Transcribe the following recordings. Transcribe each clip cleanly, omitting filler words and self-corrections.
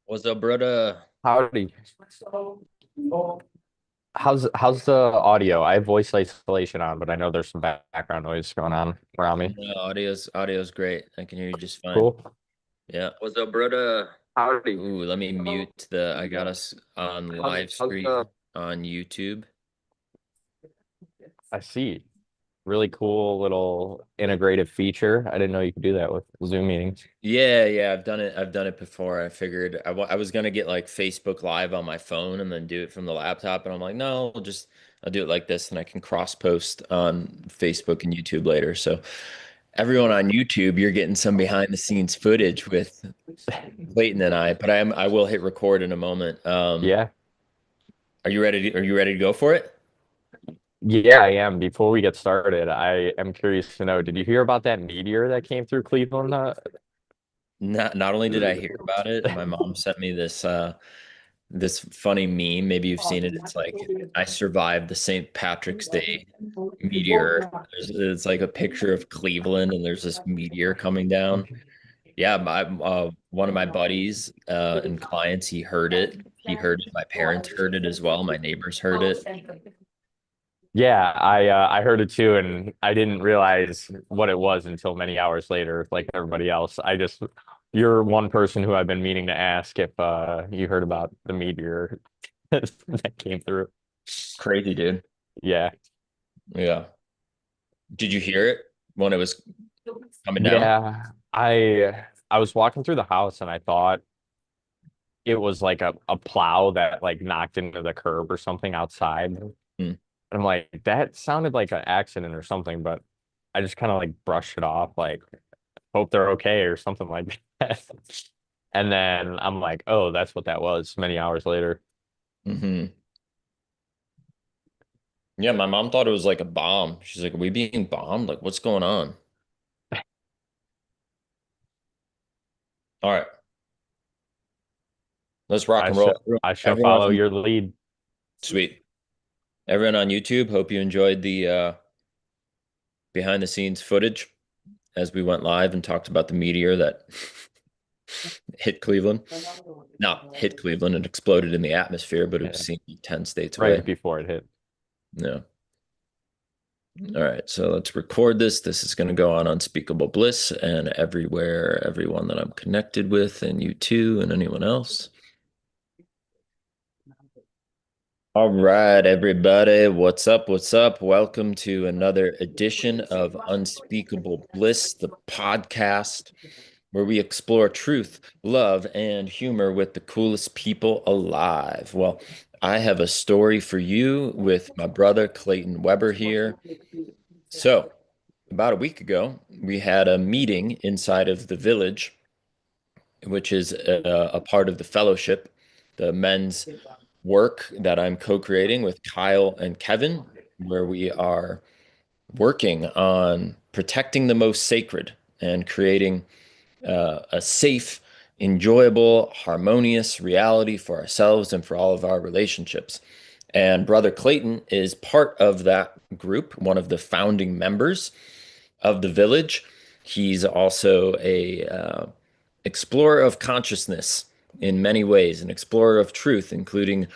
What's up, brother? Howdy. How's the audio? I have voice isolation on, but I know there's some background noise going on around me. No, audio's great. I can hear you just fine. Cool. Yeah. What's up, brother? Howdy. Ooh, let me mute I got us on live How's stream the on YouTube. I see. Really cool little integrative feature. I didn't know you could do that with Zoom meetings. Yeah, I've done it. I've done it before. I figured I was gonna get like Facebook Live on my phone and then do it from the laptop, and I'm like, no, I'll do it like this, and I can cross post on Facebook and YouTube later. So everyone on YouTube, you're getting some behind the scenes footage with Clayton and I, but I will hit record in a moment. Yeah. Are you ready to go for it? Yeah, I am. Before we get started, I am curious to know, did you hear about that meteor that came through Cleveland? Not only did I hear about it, my mom sent me this funny meme. Maybe you've seen it. It's like I survived the St. Patrick's Day meteor. It's like a picture of Cleveland, and there's this meteor coming down. Yeah, my one of my buddies and clients, he heard it. He heard it. My parents heard it as well. My neighbors heard it. Yeah, I heard it too, and I didn't realize what it was until many hours later, like everybody else. You're one person who I've been meaning to ask if you heard about the meteor that came through. Crazy, dude. Yeah. Yeah. Did you hear it when it was coming down? Yeah. I was walking through the house and I thought it was like a plow that like knocked into the curb or something outside. And Hmm. I'm like, that sounded like an accident or something, but I just kind of like brushed it off, like hope they're okay or something like that. And then I'm like, oh, that's what that was many hours later. Hmm. Yeah, my mom thought it was like a bomb. She's like, "Are we being bombed? Like, what's going on?" All right, let's rock I and roll. shall I shall Everyone follow on your lead. sweet. Everyone on YouTube, hope you enjoyed the behind the scenes footage as we went live and talked about the meteor that hit Cleveland. Not hit Cleveland, it exploded in the atmosphere, but it was Yeah, seen 10 states right away. before it hit. Yeah. All right, so let's record this. This is going to go on Unspeakable Bliss and everywhere, everyone that I'm connected with, and you too, and anyone else. All right, everybody. What's up? What's up? Welcome to another edition of Unspeakable Bliss, the podcast where we explore truth, love, and humor with the coolest people alive. Well, I have a story for you with my brother Clayton Weber here. So, about a week ago, we had a meeting inside of the village, which is a part of the fellowship, the men's work that I'm co-creating with Kyle and Kevin, where we are working on protecting the most sacred and creating a safe, enjoyable, harmonious reality for ourselves and for all of our relationships. And Brother Clayton is part of that group, one of the founding members of the village. He's also a explorer of consciousness in many ways, an explorer of truth, including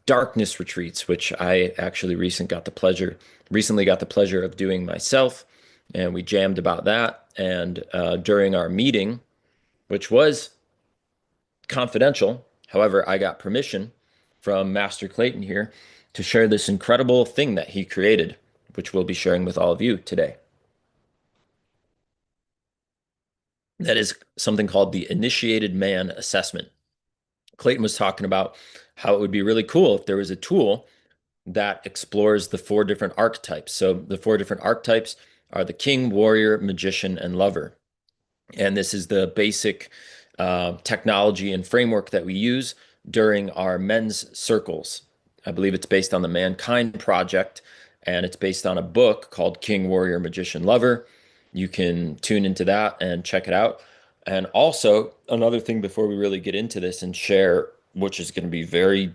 darkness retreats, which I actually recently got the pleasure of doing myself, and we jammed about that. And during our meeting, which was confidential, however, I got permission from Master Clayton here to share this incredible thing that he created, which we'll be sharing with all of you today. That is something called the Initiated Man Assessment. Clayton was talking about how it would be really cool if there was a tool that explores the four different archetypes. So the four different archetypes are the king, warrior, magician, and lover. And this is the basic technology and framework that we use during our men's circles. I believe it's based on the Mankind Project, and it's based on a book called King, Warrior, Magician, Lover. You can tune into that and check it out. And also, another thing before we really get into this and share, which is going to be very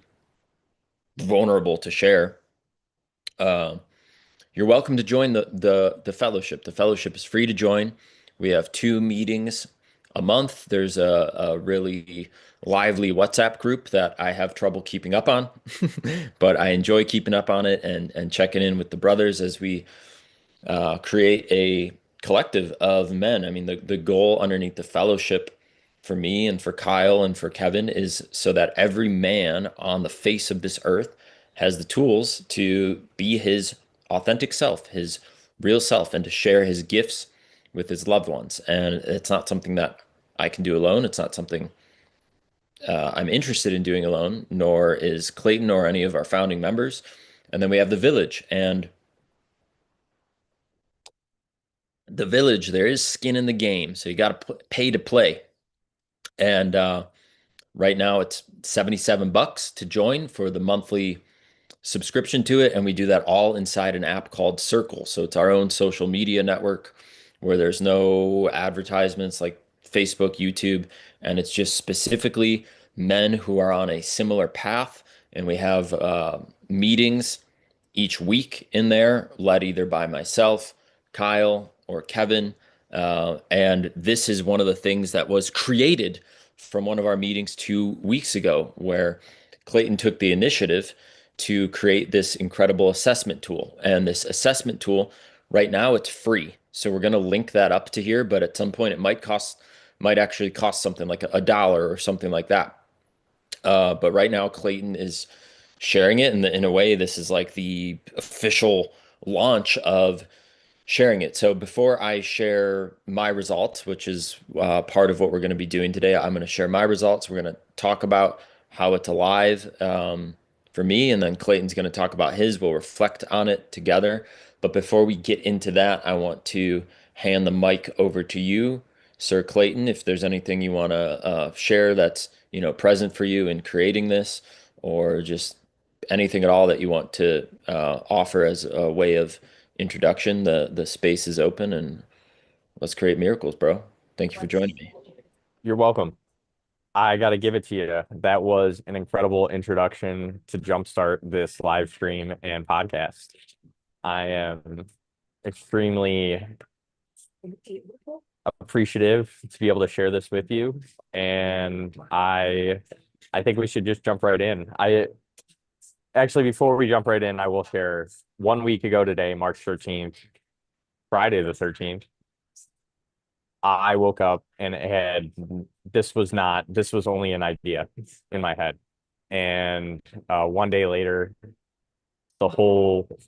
vulnerable to share, uh, you're welcome to join the fellowship. The fellowship is free to join. We have two meetings a month. There's a really lively WhatsApp group that I have trouble keeping up on, but I enjoy keeping up on it and checking in with the brothers as we create a collective of men. I mean, the goal underneath the fellowship for me and for Kyle and for Kevin is so that every man on the face of this earth has the tools to be his authentic self, his real self, and to share his gifts with his loved ones. And it's not something that I can do alone. It's not something I'm interested in doing alone, nor is Clayton or any of our founding members. And then we have the village. And the village, there is skin in the game, so you got to pay to play. And right now it's 77 bucks to join for the monthly subscription to it, and we do that all inside an app called Circle. So it's our own social media network where there's no advertisements like Facebook, YouTube, and it's just specifically men who are on a similar path. And we have meetings each week in there, led either by myself, Kyle, or Kevin. And this is one of the things that was created from one of our meetings 2 weeks ago, where Clayton took the initiative to create this incredible assessment tool. And this assessment tool, right now, it's free. So we're going to link that up to here, but at some point it might actually cost something like a dollar or something like that. But right now, Clayton is sharing it, and in a way, this is like the official launch of sharing it. So before I share my results, which is part of what we're going to be doing today, I'm going to share my results. We're going to talk about how it's alive for me, and then Clayton's going to talk about his. We'll reflect on it together. But before we get into that, I want to hand the mic over to you, Sir Clayton, if there's anything you want to share that's, present for you in creating this, or just anything at all that you want to offer as a way of introduction. The space is open, and let's create miracles, bro. Thank you for joining me. You're welcome. I got to give it to you. That was an incredible introduction to jumpstart this live stream and podcast. I am extremely appreciative to be able to share this with you, and I think we should just jump right in. I actually, before we jump right in, I will share 1 week ago today, March 13th, Friday the 13th. I woke up and it had this was only an idea in my head. And one day later, the whole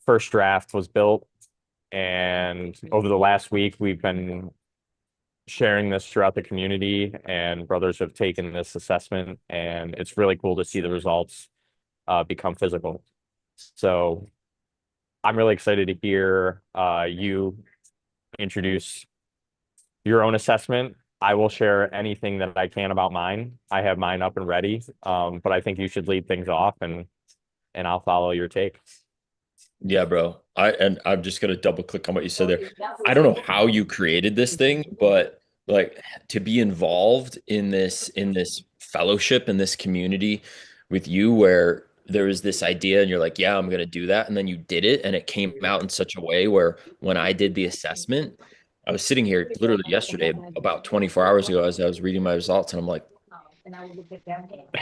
first draft was built. And over the last week, we've been sharing this throughout the community, and brothers have taken this assessment, and it's really cool to see the results become physical. So I'm really excited to hear you introduce your own assessment. I will share anything that I can about mine. I have mine up and ready, but I think you should lead things off, and I'll follow your take. Yeah, bro. I'm just gonna double click on what you said there. I don't know how you created this thing, but like to be involved in this fellowship in this community with you where there was this idea and you're like, yeah, I'm gonna do that. And then you did it and it came out in such a way where when I did the assessment, I was sitting here literally yesterday, about 24 hours ago, as I was reading my results, and I'm like,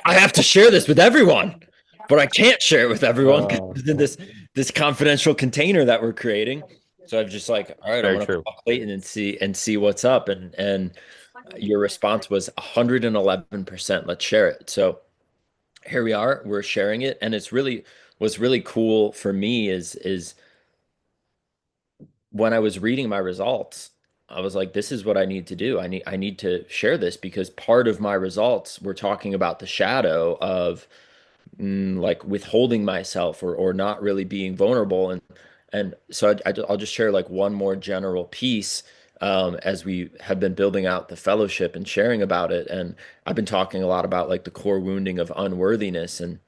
I have to share this with everyone, but I can't share it with everyone because Uh, it's in this confidential container that we're creating. So I'm just like, all right, I'm Very gonna true. call Clayton and see what's up. And your response was 111%. Let's share it. So here we are. We're sharing it, and it's really what's really cool for me is when I was reading my results, I was like, this is what I need to do. I need to share this because part of my results, we're talking about the shadow of like withholding myself or not really being vulnerable. And so I'll just share like one more general piece as we have been building out the fellowship and sharing about it. And I've been talking a lot about like the core wounding of unworthiness. And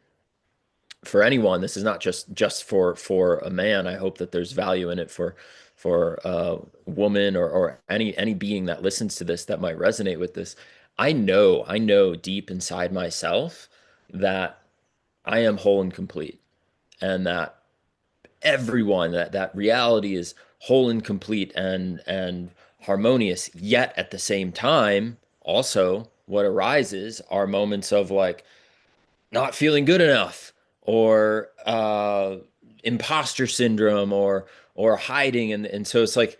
for anyone, this is not just for a man. I hope that there's value in it for a woman or any being that listens to this that might resonate with this. I know deep inside myself that I am whole and complete, and that everyone that reality is whole and complete, and harmonious. Yet at the same time, also what arises are moments of like not feeling good enough or imposter syndrome or hiding and so it's like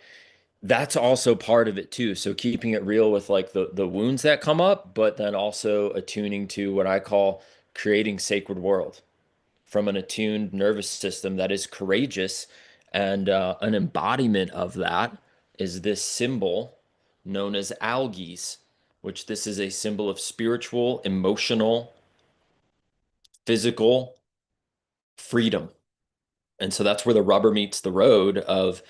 that's also part of it too. So keeping it real with like the wounds that come up, but then also attuning to what I call creating sacred world from an attuned nervous system that is courageous. And an embodiment of that is this symbol known as algaes, which this is a symbol of spiritual, emotional, physical freedom. And so that's where the rubber meets the road of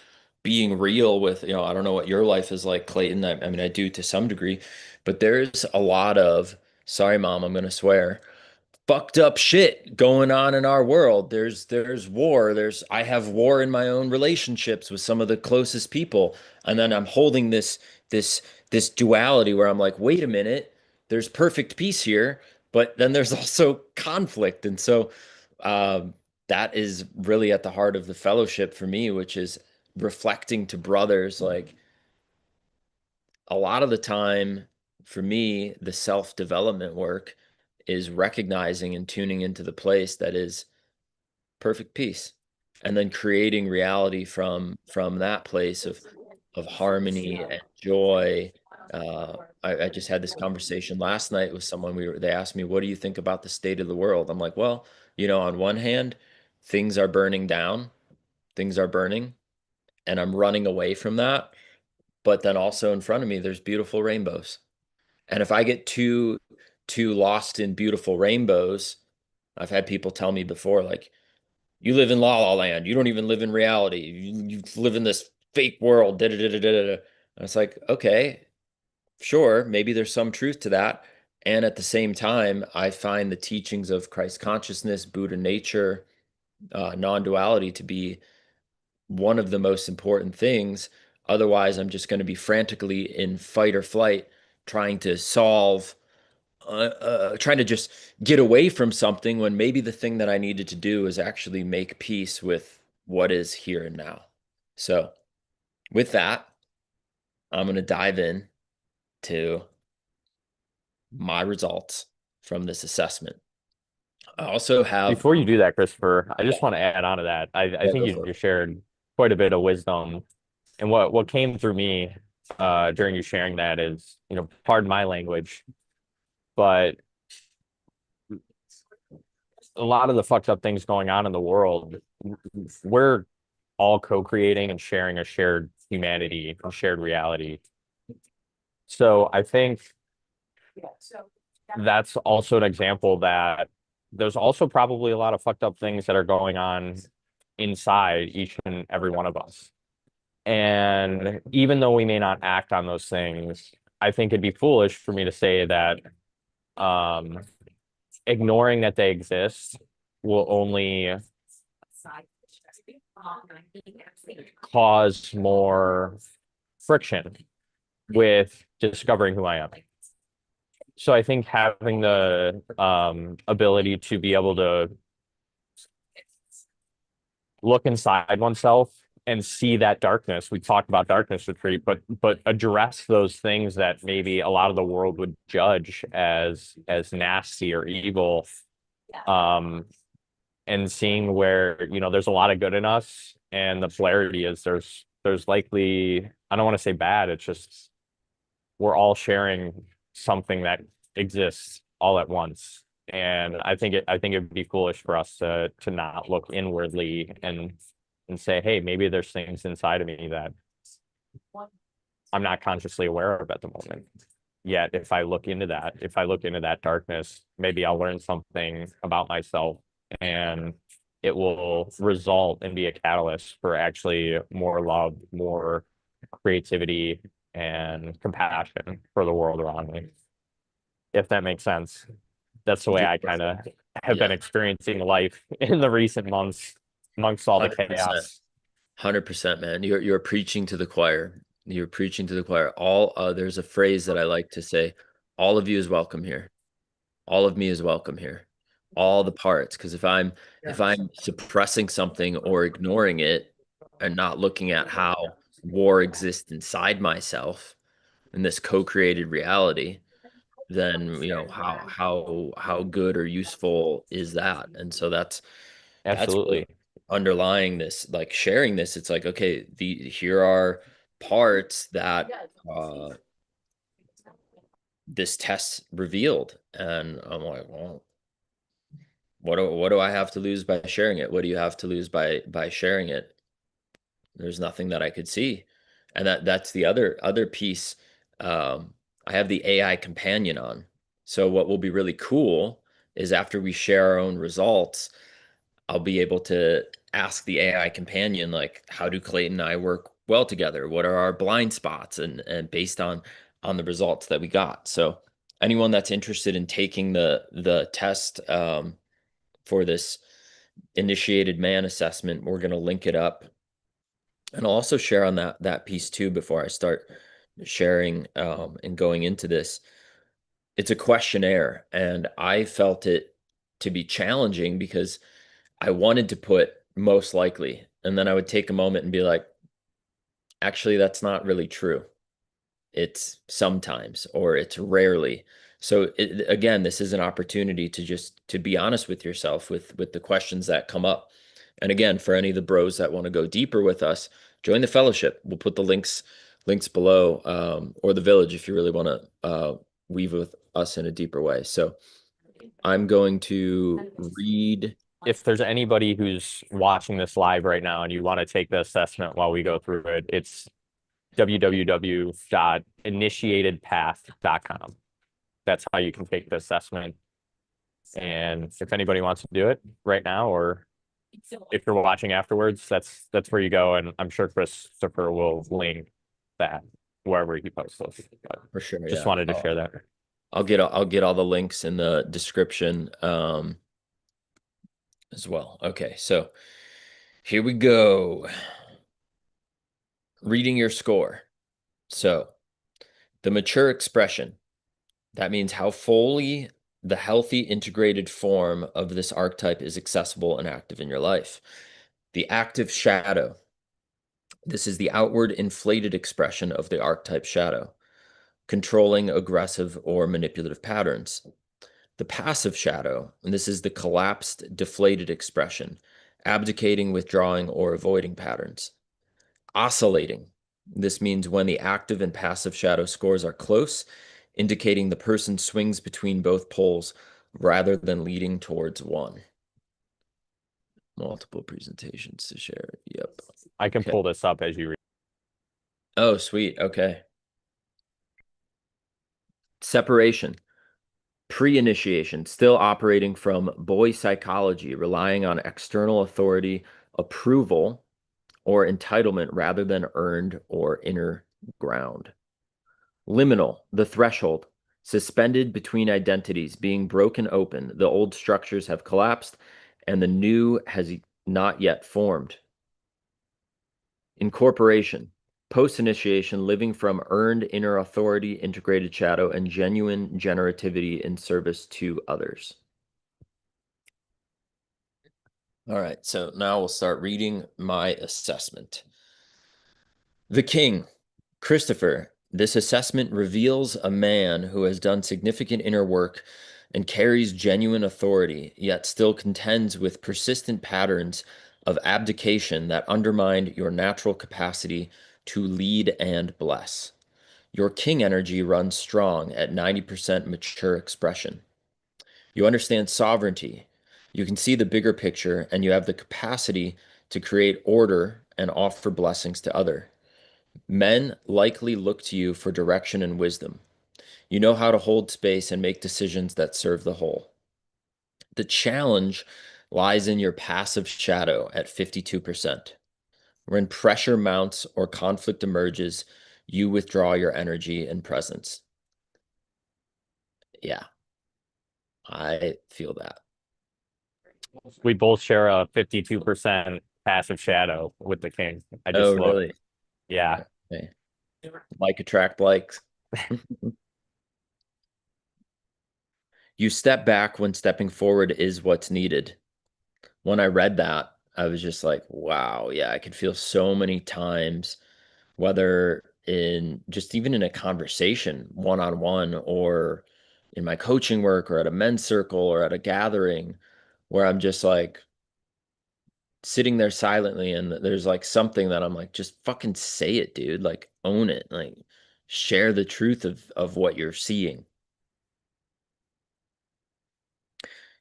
being real with, I don't know what your life is like, Clayton. I mean, I do to some degree, but there's a lot of, sorry, mom, I'm going to swear, fucked up shit going on in our world. There's war. I have war in my own relationships with some of the closest people. And then I'm holding this this duality where I'm like, wait a minute, there's perfect peace here, but then there's also conflict. And so that is really at the heart of the fellowship for me, which is reflecting to brothers like a lot of the time for me, the self-development work is recognizing and tuning into the place that is perfect peace and then creating reality from that place of harmony and joy. I just had this conversation last night with someone. They asked me, what do you think about the state of the world? I'm like, well, on one hand, things are burning down, things are burning, and I'm running away from that. But then also in front of me, there's beautiful rainbows. And if I get too lost in beautiful rainbows, I've had people tell me before, like, you live in La La Land. You don't even live in reality. You live in this fake world. Da, da, da, da, da, da. And it's like, okay, sure, maybe there's some truth to that. And at the same time, I find the teachings of Christ consciousness, Buddha nature, non-duality to be one of the most important things. Otherwise, I'm just going to be frantically in fight or flight, trying to solve, trying to just get away from something when maybe the thing that I needed to do is actually make peace with what is here and now. So, with that, I'm going to dive in to my results from this assessment. I also have, Before you do that, Christopher, I just want to add on to that. I yeah, think go you for it. just shared quite a bit of wisdom. And what came through me during you sharing that is, pardon my language, but a lot of the fucked up things going on in the world, we're all co-creating and sharing a shared humanity and shared reality. So I think that's also an example that there's also probably a lot of fucked up things that are going on inside each and every one of us. And even though we may not act on those things, I think it'd be foolish for me to say that um, ignoring that they exist will only cause more friction with discovering who I am. So I think having the ability to be able to look inside oneself and see that darkness. We talked about darkness retreat, but address those things that maybe a lot of the world would judge as nasty or evil. Um, and seeing where, there's a lot of good in us, and the polarity is there's likely, I don't want to say bad, it's just we're all sharing something that exists all at once. And I think it'd be foolish for us to not look inwardly and say, hey, maybe there's things inside of me that I'm not consciously aware of at the moment. Yet if I look into that darkness, maybe I'll learn something about myself, and it will result and be a catalyst for actually more love, more creativity, and compassion for the world around me, if that makes sense. That's the way I kind of have been Yeah, experiencing life in the recent months amongst all the 100%. chaos. 100%, man. You're preaching to the choir. You're preaching to the choir. There's a phrase that I like to say, all of you is welcome here. All of me is welcome here. All the parts. Because if I'm suppressing something or ignoring it and not looking at how war exists inside myself in this co-created reality, then how good or useful is that? And so that's really Absolutely. underlying this, like sharing this. It's like, okay, the here are parts that this test revealed, and I'm like, well, what do I have to lose by sharing it? What do you have to lose by sharing it? There's nothing that I could see. And that's the other piece. I have the AI companion on. So what will be really cool is after we share our own results, I'll be able to ask the AI companion, like, how do Clayton and I work well together? What are our blind spots? And based on the results that we got. So anyone that's interested in taking the test for this initiated man assessment, we're going to link it up. And I'll also share on that piece too before I start sharing and going into this. It's a questionnaire, and I felt it to be challenging because I wanted to put most likely, and then I would take a moment and be like, actually, that's not really true. It's sometimes or it's rarely. So again, this is an opportunity to just to be honest with yourself with the questions that come up. And again, for any of the bros that want to go deeper with us, join the fellowship. We'll put the links below, or the village if you really want to weave with us in a deeper way. So I'm going to read. If there's anybody who's watching this live right now and you want to take the assessment while we go through it, it's www.initiatedpath.com. That's how you can take the assessment. And if anybody wants to do it right now, or if you're watching afterwards, that's where you go. And I'm sure Christopher will link that wherever he posts those. But For sure, just yeah. wanted to share that. I'll get all the links in the description as well. Okay, so here we go. Reading your score. So the mature expression, that means how fully the healthy integrated form of this archetype is accessible and active in your life. The active shadow, this is the outward inflated expression of the archetype shadow, controlling aggressive or manipulative patterns. The passive shadow, and this is the collapsed, deflated expression, abdicating, withdrawing, or avoiding patterns. Oscillating, this means when the active and passive shadow scores are close, indicating the person swings between both poles rather than leading towards one. Multiple presentations to share. Yep. I can Okay. pull this up as you read. Oh, sweet. Okay. Separation. Pre-initiation, still operating from boy psychology, relying on external authority, approval, or entitlement rather than earned or inner ground. Liminal, the threshold, suspended between identities, being broken open. The old structures have collapsed and the new has not yet formed. Incorporation, post initiation, living from earned inner authority, integrated shadow, and genuine generativity in service to others. All right, so now we'll start reading my assessment. The King, Christopher, this assessment reveals a man who has done significant inner work and carries genuine authority, yet still contends with persistent patterns of abdication that undermine your natural capacity to lead and bless. Your king energy runs strong at 90% mature expression. You understand sovereignty. You can see the bigger picture, and you have the capacity to create order and offer blessings to others. Men likely look to you for direction and wisdom. You know how to hold space and make decisions that serve the whole. The challenge lies in your passive shadow at 52%. When pressure mounts or conflict emerges, you withdraw your energy and presence. Yeah, I feel that. We both share a 52% passive shadow with the king. I Oh, just looked. really? Yeah. Okay. Like attract likes. You step back when stepping forward is what's needed. When I read that, I was just like, wow, yeah, I could feel so many times whether in just even in a conversation, one on one, or in my coaching work, or at a men's circle, or at a gathering, where I'm just like sitting there silently and there's like something that I'm like, just fucking say it, dude. Like own it. Like share the truth of what you're seeing.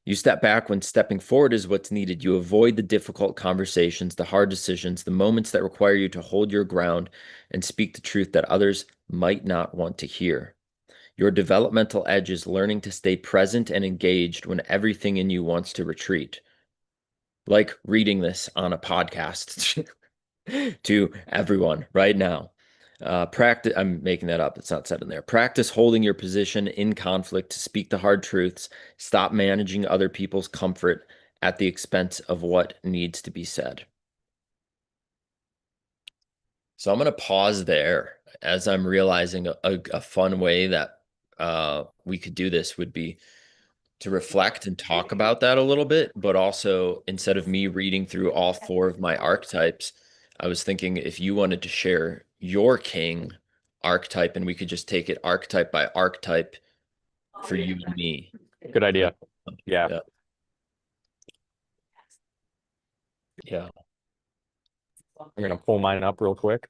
You step back when stepping forward is what's needed. You avoid the difficult conversations, the hard decisions, the moments that require you to hold your ground and speak the truth that others might not want to hear. Your developmental edge is learning to stay present and engaged when everything in you wants to retreat. Like reading this on a podcast to everyone right now. Practice, I'm making that up. It's not said in there. Practice holding your position in conflict to speak the hard truths. Stop managing other people's comfort at the expense of what needs to be said. So I'm going to pause there as I'm realizing a fun way that we could do this would be to reflect and talk about that a little bit, but also instead of me reading through all four of my archetypes, I was thinking if you wanted to share your king archetype and we could just take it archetype by archetype for you and me. Good idea. Yeah. Yeah. Yeah. I'm gonna pull mine up real quick,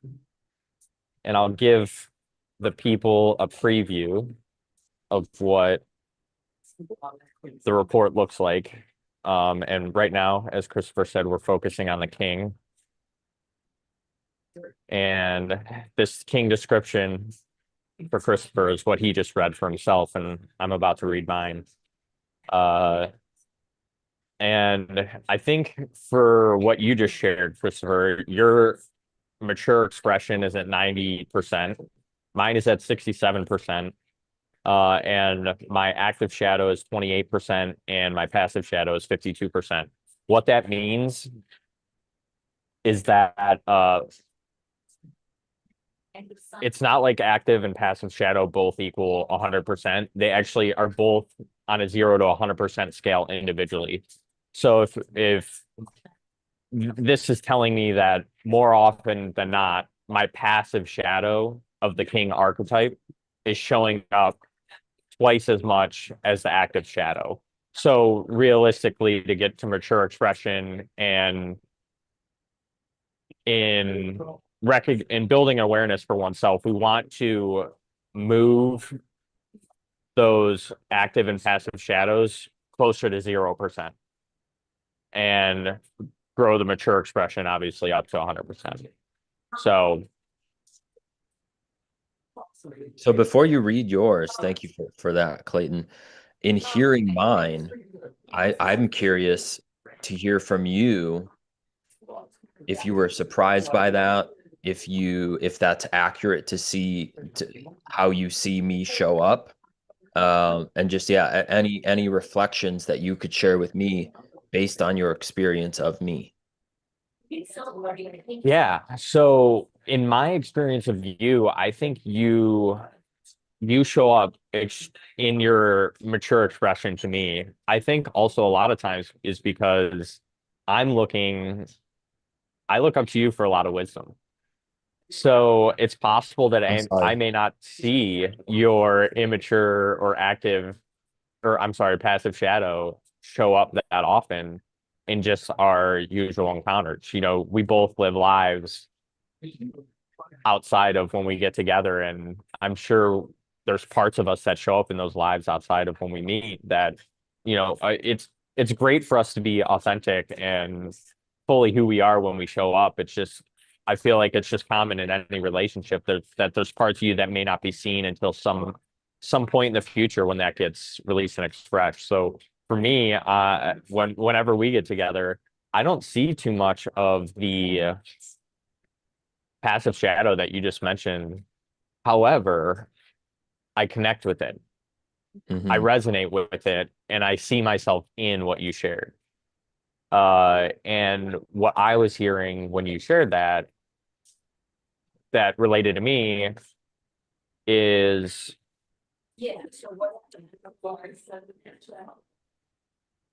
and I'll give the people a preview of what the report looks like. And right now, as Christopher said, we're focusing on the king. And this king description for Christopher is what he just read for himself, and I'm about to read mine. Uh, and I think for what you just shared, Christopher, your mature expression is at 90%. Mine is at 67%. And my active shadow is 28%, and my passive shadow is 52%. What that means is that it's not like active and passive shadow both equal 100%. They actually are both on a 0 to 100% scale individually. So if this is telling me that more often than not, my passive shadow of the king archetype is showing up twice as much as the active shadow. So realistically, to get to mature expression and in in building awareness for oneself, we want to move those active and passive shadows closer to 0% and grow the mature expression obviously up to 100%. So So before you read yours, thank you for that, Clayton. In hearing mine, I'm curious to hear from you if you were surprised by that, if that's accurate to see how you see me show up, and just yeah, any reflections that you could share with me based on your experience of me. yeah, so in my experience of you, I think you show up in your mature expression to me. I think also a lot of times is because I'm looking, I look up to you for a lot of wisdom. So it's possible that I'm I sorry. may not see your immature or active, or I'm sorry, passive shadow show up that often in just our usual encounters. You know, we both live lives outside of when we get together, and I'm sure there's parts of us that show up in those lives outside of when we meet that, it's great for us to be authentic and fully who we are when we show up. It's just I feel like it's just common in any relationship that there's parts of you that may not be seen until some point in the future when that gets released and expressed. So for me, whenever we get together, I don't see too much of the passive shadow that you just mentioned. However, I connect with it. I Hmm. resonate with it, and I see myself in what you shared. And what I was hearing when you shared that related to me is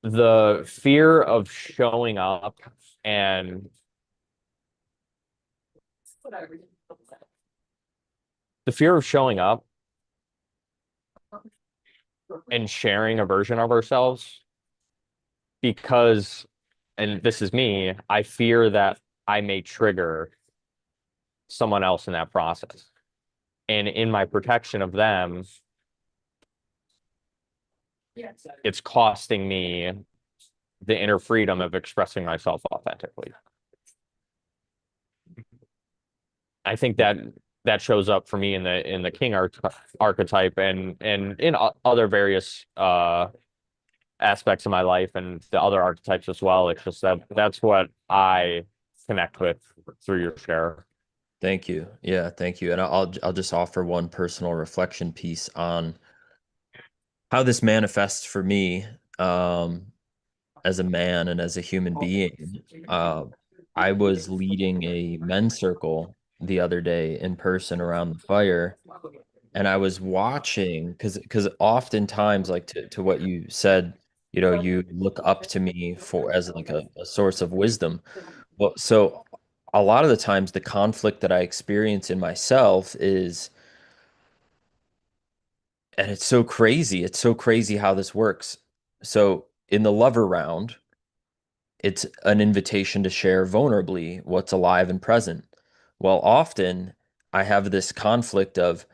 the fear of showing up and the fear of showing up and sharing a version of ourselves because, and this is me, I fear that I may trigger someone else in that process. And in my protection of them, it's costing me the inner freedom of expressing myself authentically. I think that that shows up for me in the king archetype and in other various aspects of my life and the other archetypes as well. It's just that that's what I connect with through your share. Thank you. Yeah, thank you. And I'll just offer one personal reflection piece on how this manifests for me um, as a man and as a human being. I was leading a men's circle the other day in person around the fire, and I was watching because oftentimes, like to what you said, you look up to me for as like a source of wisdom. Well, so a lot of the times the conflict that I experience in myself is, and it's so crazy. It's so crazy how this works. So in the lover round, it's an invitation to share vulnerably what's alive and present. Well, often I have this conflict of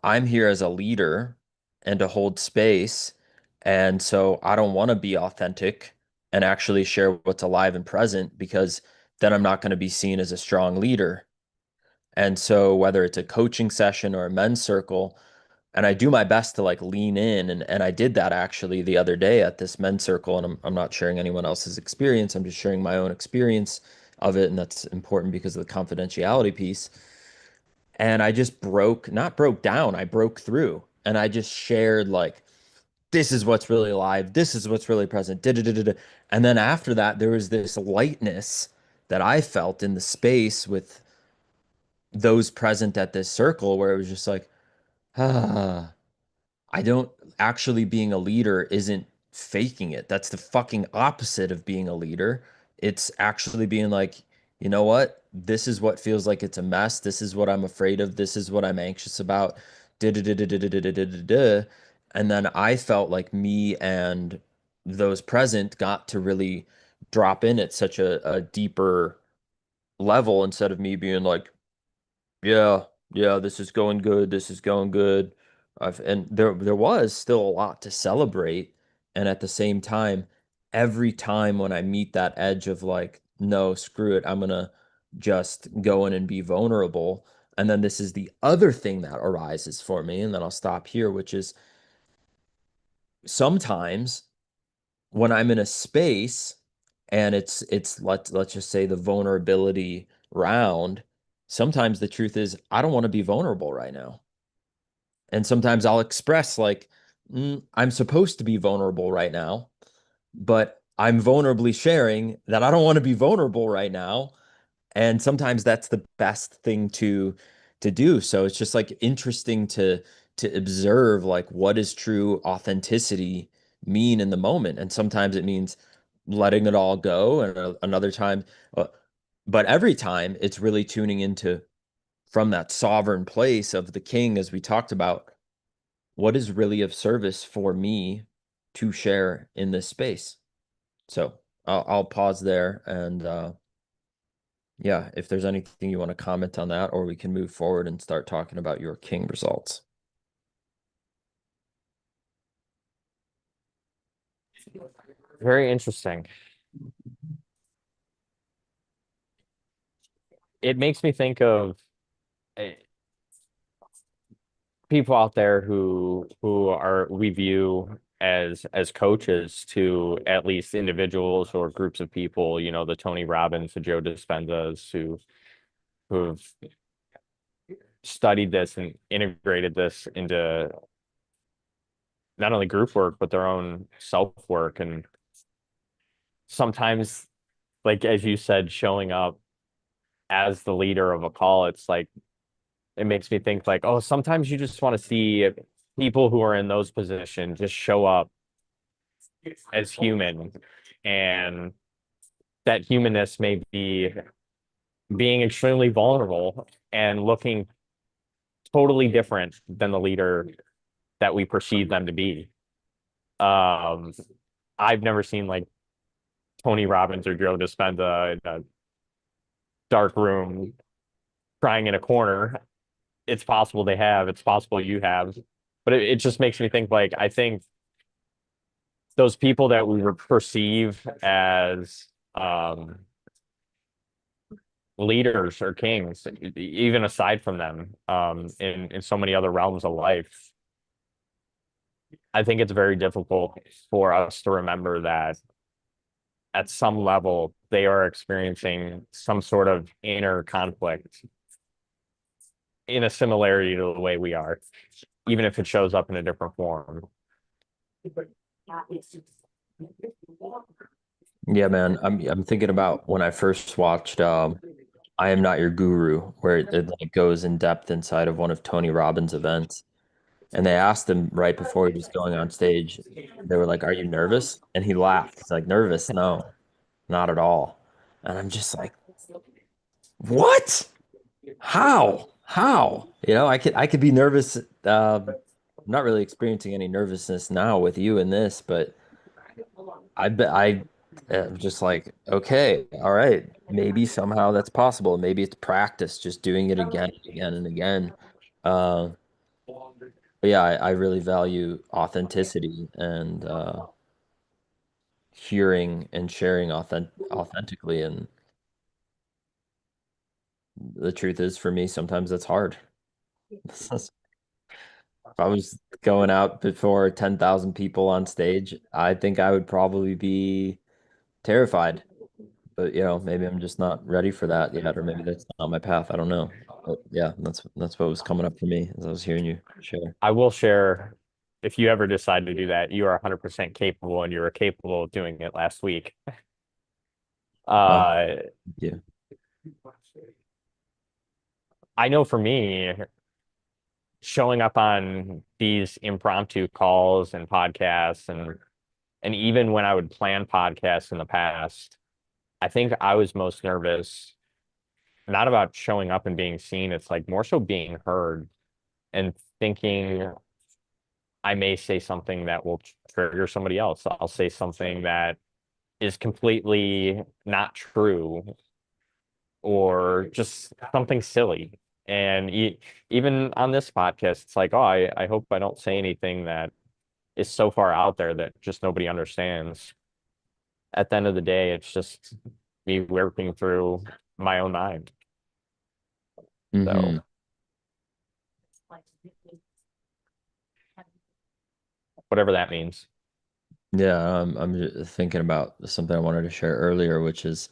I'm here as a leader and to hold space. And so I don't want to be authentic and actually share what's alive and present because then I'm not going to be seen as a strong leader. And so whether it's a coaching session or a men's circle, and I do my best to like lean in and I did that actually the other day at this men's circle, and I'm not sharing anyone else's experience. I'm just sharing my own experience of it, and that's important because of the confidentiality piece. And I just not broke down, I broke through and I just shared like this is what's really alive, this is what's really present. Da, da, da, da, da. And then after that there was this lightness that I felt in the space with those present at this circle where it was just like, ah, I don't actually being a leader isn't faking it. That's the fucking opposite of being a leader. It's actually being like, you know what? This is what feels like it's a mess. This is what I'm afraid of. This is what I'm anxious about. Da-da-da-da-da-da-da-da-da. And then I felt like me and those present got to really drop in at such a deeper level instead of me being like, yeah, yeah, this is going good. This is going good. And there was still a lot to celebrate. And at the same time, every time when I meet that edge of like, no, screw it, I'm gonna just go in and be vulnerable. And then this is the other thing that arises for me, and then I'll stop here, which is sometimes when I'm in a space and it's let's just say the vulnerability round, sometimes the truth is I don't want to be vulnerable right now. And sometimes I'll express like, I'm supposed to be vulnerable right now, but I'm vulnerably sharing that I don't want to be vulnerable right now. And sometimes that's the best thing to do. So it's just like interesting to observe like what does true authenticity mean in the moment. And sometimes it means letting it all go, and another time, uh, but every time it's really tuning into from that sovereign place of the king, as we talked about, what is really of service for me to share in this space. So I'll pause there and yeah, if there's anything you want to comment on that, or we can move forward and start talking about your king results. Very interesting. It makes me think of eh, people out there who are we view as coaches to at least individuals or groups of people, the Tony Robbins, the Joe Dispenzas who've studied this and integrated this into not only group work but their own self work. And sometimes, like as you said, showing up as the leader of a call, it's like it makes me think like, oh, sometimes you just want to see people who are in those positions just show up as human, and that humanness may be being extremely vulnerable and looking totally different than the leader that we perceive them to be. Um, I've never seen like Tony Robbins or Joe Dispenza in a dark room crying in a corner. It's possible they have, it's possible you have, but it just makes me think like I think those people that we would perceive as leaders or kings, even aside from them, in so many other realms of life, I think it's very difficult for us to remember that at some level they are experiencing some sort of inner conflict in a similarity to the way we are, even if it shows up in a different form. Yeah, man. I'm thinking about when I first watched I Am Not Your Guru, where it like goes in depth inside of one of Tony Robbins' events. And they asked him right before he was going on stage, they were like, "Are you nervous?" And he laughed. He's like, "Nervous? No, not at all." And I'm just like, "What? How? How?" I could be nervous. I'm not really experiencing any nervousness now with you in this, but I bet I am just like, okay, all right, maybe somehow that's possible. Maybe it's practice, just doing it again and again and again. Uh, but yeah, I really value authenticity and hearing and sharing authentically. And the truth is, for me, sometimes that's hard. If I was going out before 10,000 people on stage, I think I would probably be terrified. But maybe I'm just not ready for that yet, or maybe that's not my path. I don't know. But yeah, that's what was coming up for me as I was hearing you share. I will share, if you ever decide to do that, you are 100% capable and you were capable of doing it last week. Oh, Uh, yeah. I know for me, showing up on these impromptu calls and podcasts and even when I would plan podcasts in the past, I think I was most nervous not about showing up and being seen, it's like more so being heard and thinking I may say something that will trigger somebody else. I'll say something that is completely not true or just something silly. And even on this podcast, it's like, oh, I hope I don't say anything that is so far out there that just nobody understands. At the end of the day, it's just me working through my own mind. Hmm. So whatever that means. Yeah, I'm just thinking about something I wanted to share earlier, which is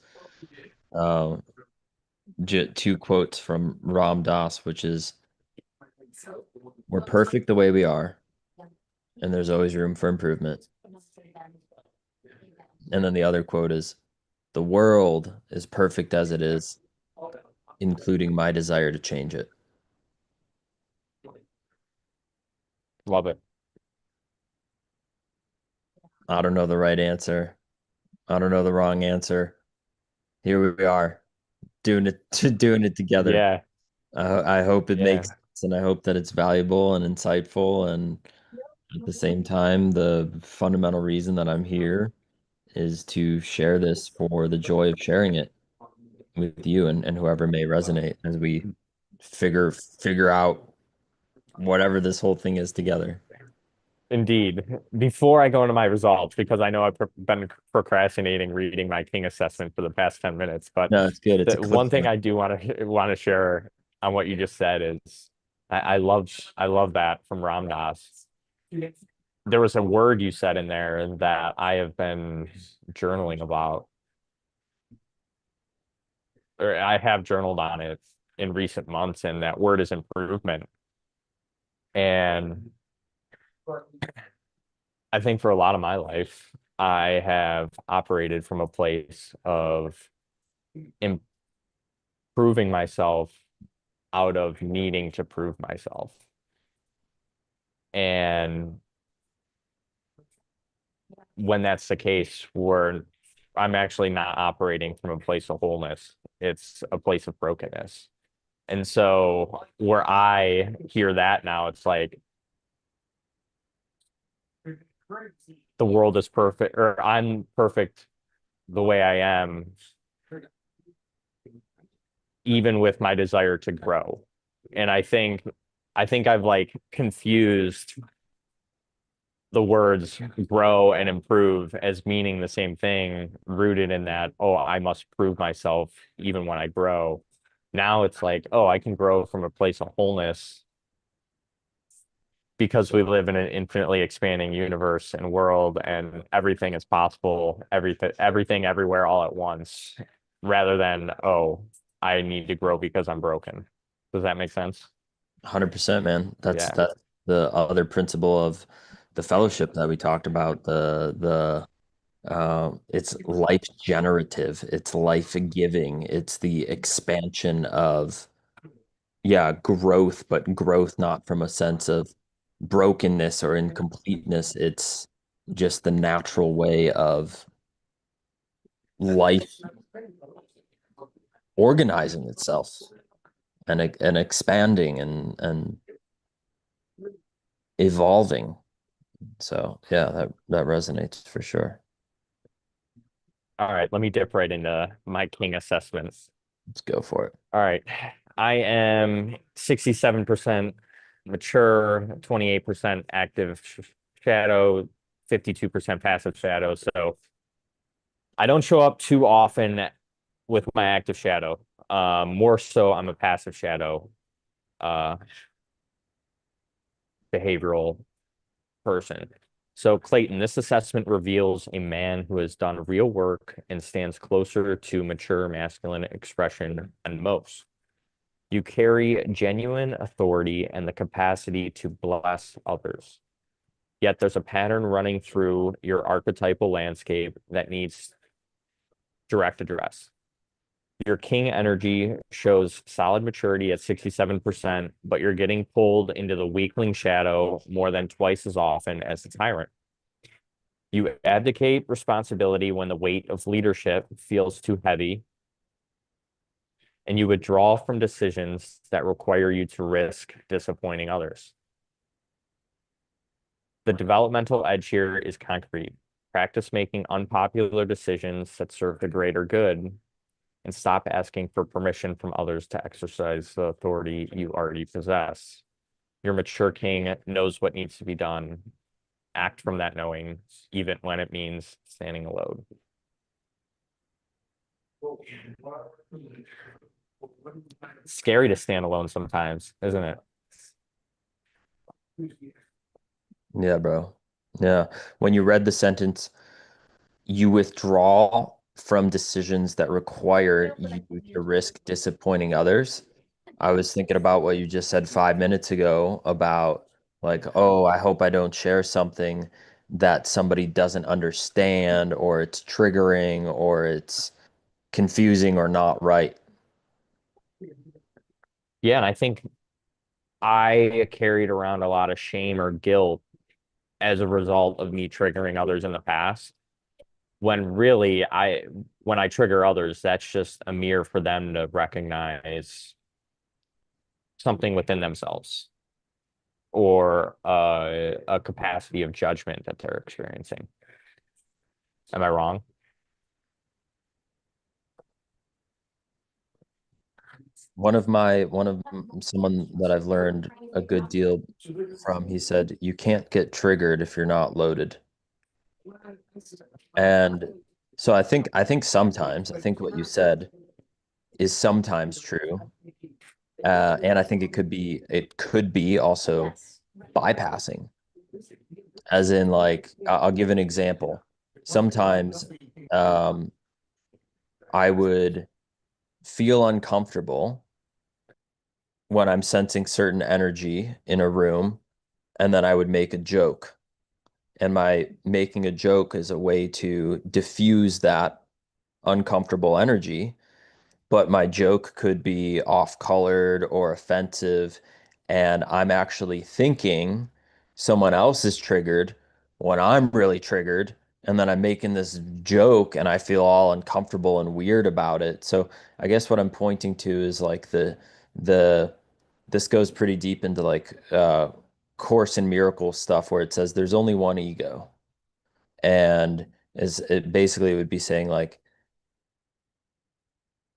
uh, two quotes from Ram Dass, which is, "We're perfect the way we are, and there's always room for improvement." And then the other quote is, "The world is perfect as it is, including my desire to change it." Love it. I don't know the right answer. I don't know the wrong answer. Here we are, doing it doing it together. Yeah. I hope it makes Yeah. sense, and I hope that it's valuable and insightful. And at the same time, the fundamental reason that I'm here is to share this for the joy of sharing it with you and whoever may resonate as we figure out whatever this whole thing is together. Indeed. Before I go into my results, because I know I've been procrastinating reading my King assessment for the past 10 minutes, but No, it's good. It's a the one thing cliffhanger. I do want to share on what you just said is I love that from Ram Dass. There was a word you said in there that I have been journaling about, or I have journaled on it in recent months, and that word is improvement. And I think for a lot of my life, I have operated from a place of improving myself out of needing to prove myself. And when that's the case, where I'm actually not operating from a place of wholeness, it's a place of brokenness. And so where I hear that now, it's like the world is perfect, or I'm perfect the way I am, even with my desire to grow. And I think I've like confused the words grow and improve as meaning the same thing, rooted in that, oh, I must prove myself even when I grow. Now it's like, oh, I can grow from a place of wholeness because we live in an infinitely expanding universe and world, and everything is possible, everything everywhere all at once, rather than, oh, I need to grow because I'm broken. Does that make sense? 100%, man. That's Yeah. that the other principle of the fellowship that we talked about. It's life generative, it's life giving, it's the expansion of, yeah, growth, but growth not from a sense of brokenness or incompleteness. It's just the natural way of life organizing itself and expanding and evolving. So yeah, that resonates for sure. All right, let me dip right into my king assessments. Let's go for it. All right. I am 67% mature, 28% active shadow, 52% passive shadow. So I don't show up too often with my active shadow. More so, I'm a passive shadow uh, behavioral person. So, Clayton, this assessment reveals a man who has done real work and stands closer to mature masculine expression than most. You carry genuine authority and the capacity to bless others. Yet there's a pattern running through your archetypal landscape that needs direct address. Your king energy shows solid maturity at 67%, but you're getting pulled into the weakling shadow more than twice as often as the tyrant. You abdicate responsibility when the weight of leadership feels too heavy, and you withdraw from decisions that require you to risk disappointing others. The developmental edge here is concrete. Practice making unpopular decisions that serve the greater good and stop asking for permission from others to exercise the authority you already possess. Your mature king knows what needs to be done. Act from that knowing, even when it means standing alone. It's scary to stand alone sometimes, isn't it? Yeah, bro. Yeah. When you read the sentence, you withdraw from decisions that require you to risk disappointing others. I was thinking about what you just said 5 minutes ago about like, oh, I hope I don't share something that somebody doesn't understand or it's triggering or it's confusing or not right. Yeah, and I think I carried around a lot of shame or guilt as a result of me triggering others in the past. When really when I trigger others, that's just a mirror for them to recognize something within themselves or a capacity of judgment that they're experiencing. Am I wrong? Someone that I've learned a good deal from, he said, you can't get triggered if you're not loaded. And so I think sometimes I think what you said is sometimes true. And I think it could be also bypassing, as in like I'll give an example. Sometimes um, I would feel uncomfortable when I'm sensing certain energy in a room, and then I would make a joke. And my making a joke is a way to diffuse that uncomfortable energy, but my joke could be off-colored or offensive, and I'm actually thinking someone else is triggered when I'm really triggered, and then I'm making this joke and I feel all uncomfortable and weird about it. So I guess what I'm pointing to is like the this goes pretty deep into like Course in Miracles stuff where it says there's only one ego. And is it basically would be saying like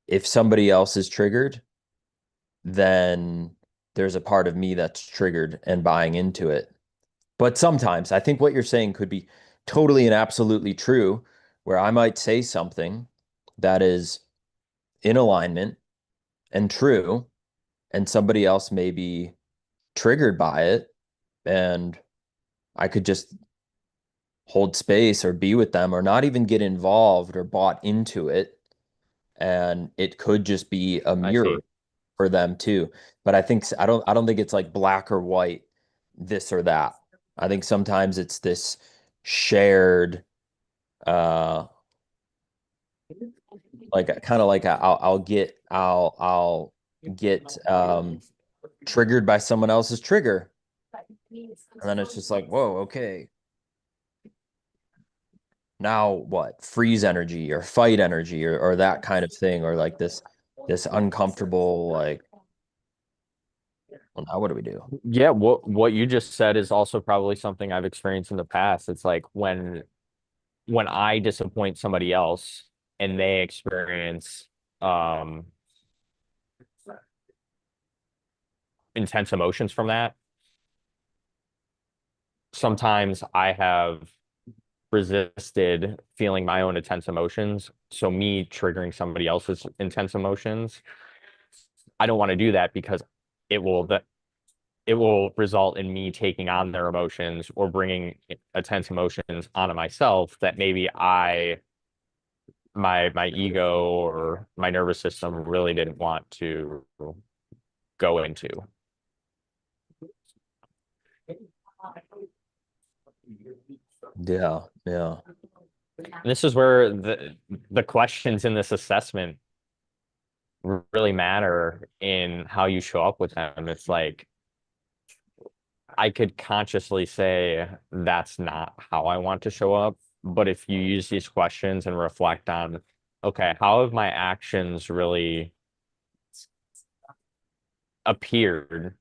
if somebody else is triggered, then there's a part of me that's triggered and buying into it. But sometimes I think what you're saying could be totally and absolutely true, where I might say something that is in alignment and true, and somebody else may be triggered by it, and I could just hold space or be with them or not even get involved or bought into it. And it could just be a I mirror see. for them too. But I don't think it's like black or white, this or that. I think sometimes it's this shared uh like kind of like I'll get triggered by someone else's trigger. And then it's just like, whoa, okay. Now what? Freeze energy or fight energy or that kind of thing, or like this uncomfortable like, well, now what do we do? Yeah, what you just said is also probably something I've experienced in the past. It's like when I disappoint somebody else and they experience um intense emotions from that, sometimes I have resisted feeling my own intense emotions. So me triggering somebody else's intense emotions, I don't want to do that because it will that it will result in me taking on their emotions or bringing intense emotions onto myself that maybe my ego or my nervous system really didn't want to go into. Yeah, yeah. And this is where the questions in this assessment really matter in how you show up with them. It's like I could consciously say that's not how I want to show up, but if you use these questions and reflect on, okay, how have my actions really appeared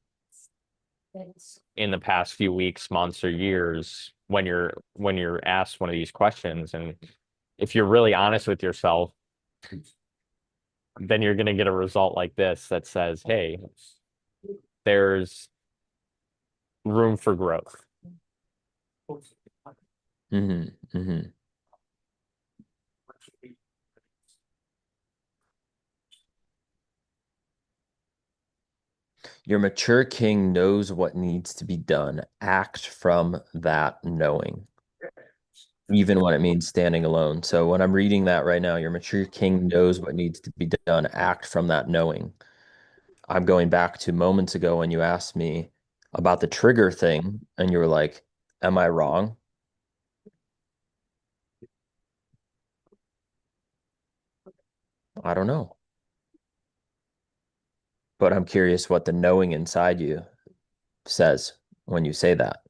in the past few weeks, months, or years when you're asked one of these questions, and if you're really honest with yourself, then you're going to get a result like this that says, hey, there's room for growth. Hmm. Your mature king knows what needs to be done. Act from that knowing, even when it means standing alone. So when I'm reading that right now, your mature king knows what needs to be done. Act from that knowing. I'm going back to moments ago when you asked me about the trigger thing, and you were like, am I wrong? I don't know. But I'm curious what the knowing inside you says when you say that.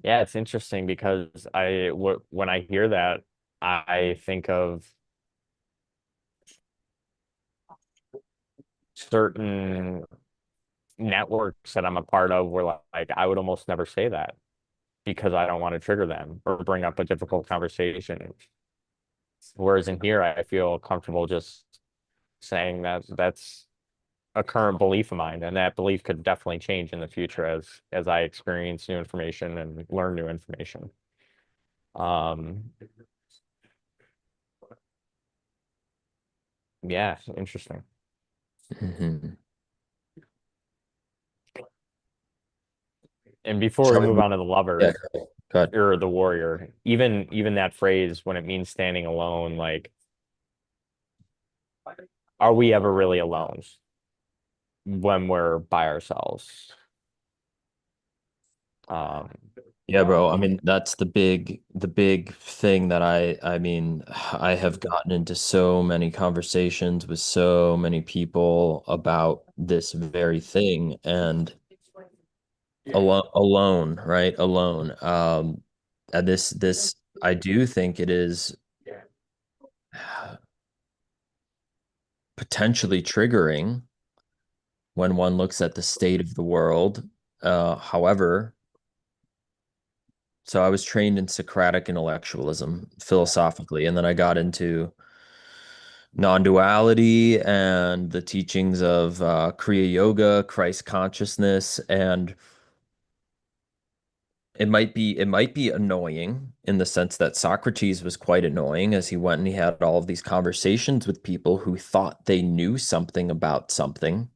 Yeah, it's interesting because when I hear that, I think of certain networks that I'm a part of where like I would almost never say that because I don't want to trigger them or bring up a difficult conversation. Whereas in here, I feel comfortable just saying that that's a current belief of mine, and that belief could definitely change in the future as I experience new information and learn new information. Um, yeah, interesting. Hmm. And before we Shall we move move? on to the Yeah, lover good. or the warrior, even that phrase when it means standing alone, like, are we ever really alone when we're by ourselves? Um, Yeah, bro. I mean, that's the big thing that I mean, I have gotten into so many conversations with so many people about this very thing and alone, right? Alone. this I do think it is potentially triggering when one looks at the state of the world. However, so I was trained in Socratic intellectualism philosophically, and then I got into non-duality and the teachings of Kriya Yoga, Christ consciousness, and it might be annoying in the sense that Socrates was quite annoying as he went and he had all of these conversations with people who thought they knew something about something,